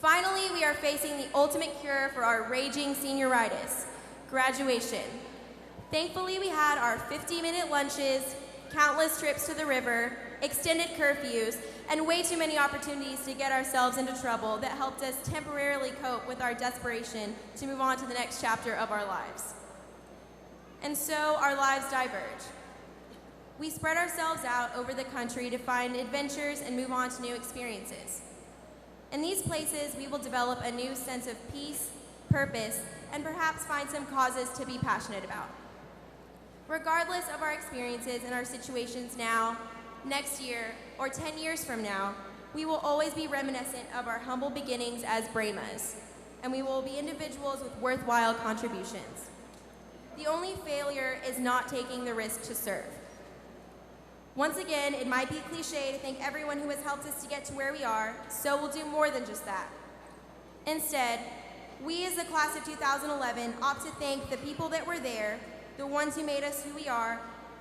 Speaker 2: Finally, we are facing the ultimate cure for our raging senioritis, graduation. Thankfully, we had our 50-minute lunches, countless trips to the river, extended curfews, and way too many opportunities to get ourselves into trouble that helped us temporarily cope with our desperation to move on to the next chapter of our lives. And so our lives diverge. We spread ourselves out over the country to find adventures and move on to new experiences. In these places, we will develop a new sense of peace, purpose, and perhaps find some causes to be passionate about. Regardless of our experiences and our situations now, next year, or 10 years from now, we will always be reminiscent of our humble beginnings as Bremas, and we will be individuals with worthwhile contributions. The only failure is not taking the risk to serve. Once again, it might be cliche to thank everyone who has helped us to get to where we are, so we'll do more than just that. Instead, we as the class of 2011 opt to thank the people that were there, the ones who made us who we are,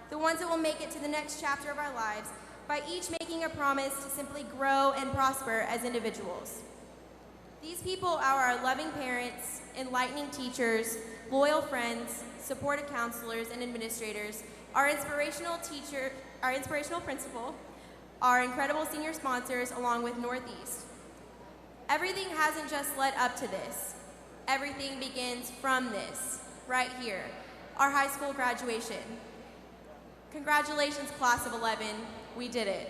Speaker 2: the ones that will make it to the next chapter of our lives, by each making a promise to simply grow and prosper as individuals. These people are our loving parents, enlightening teachers, loyal friends, supportive counselors and administrators, our inspirational teacher, our inspirational principal, our incredible senior sponsors, along with Northeast. Everything hasn't just led up to this. Everything begins from this, right here, our high school graduation. Congratulations, class of 11, we did it.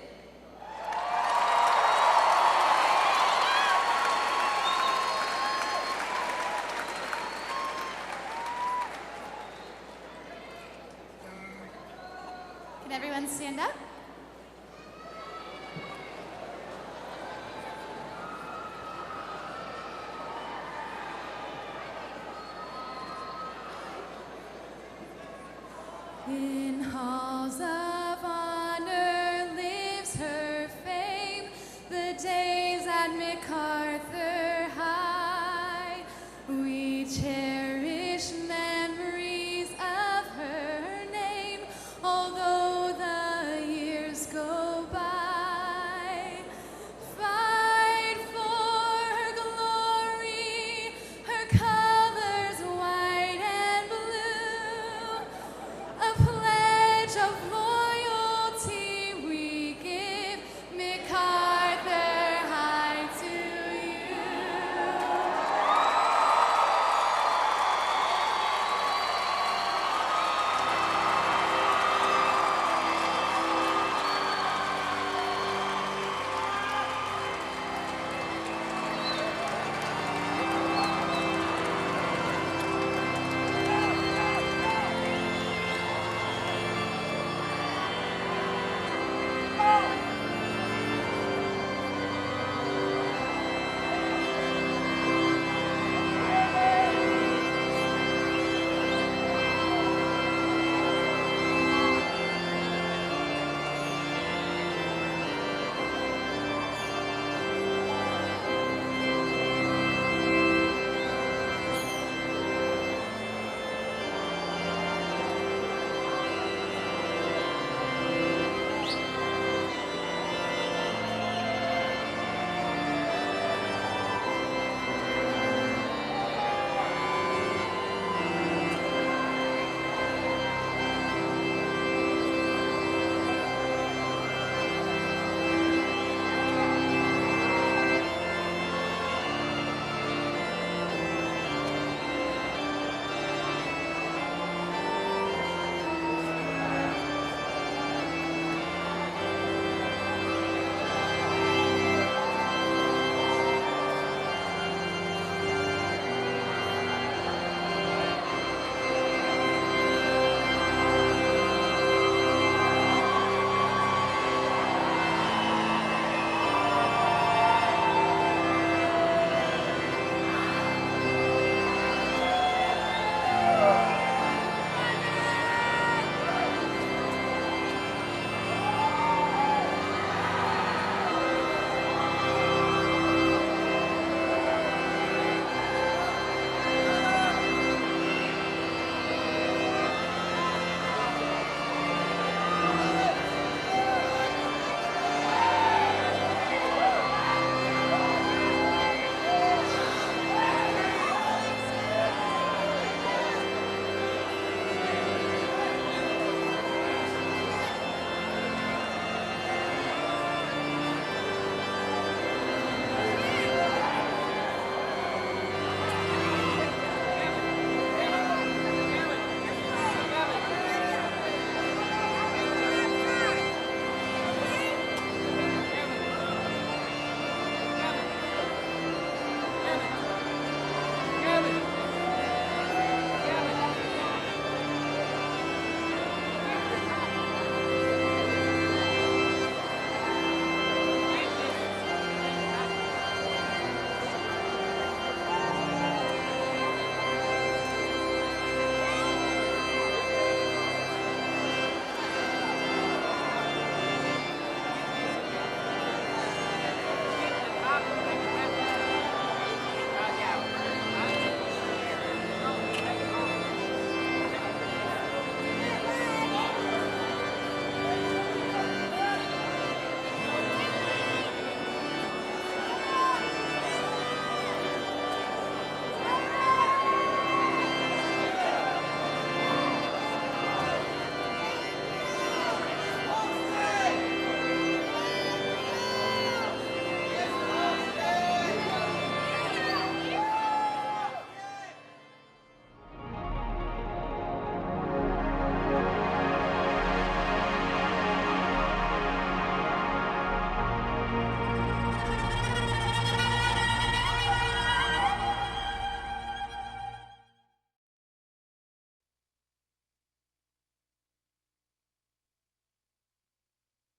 Speaker 4: Can everyone stand up?
Speaker 5: In halls of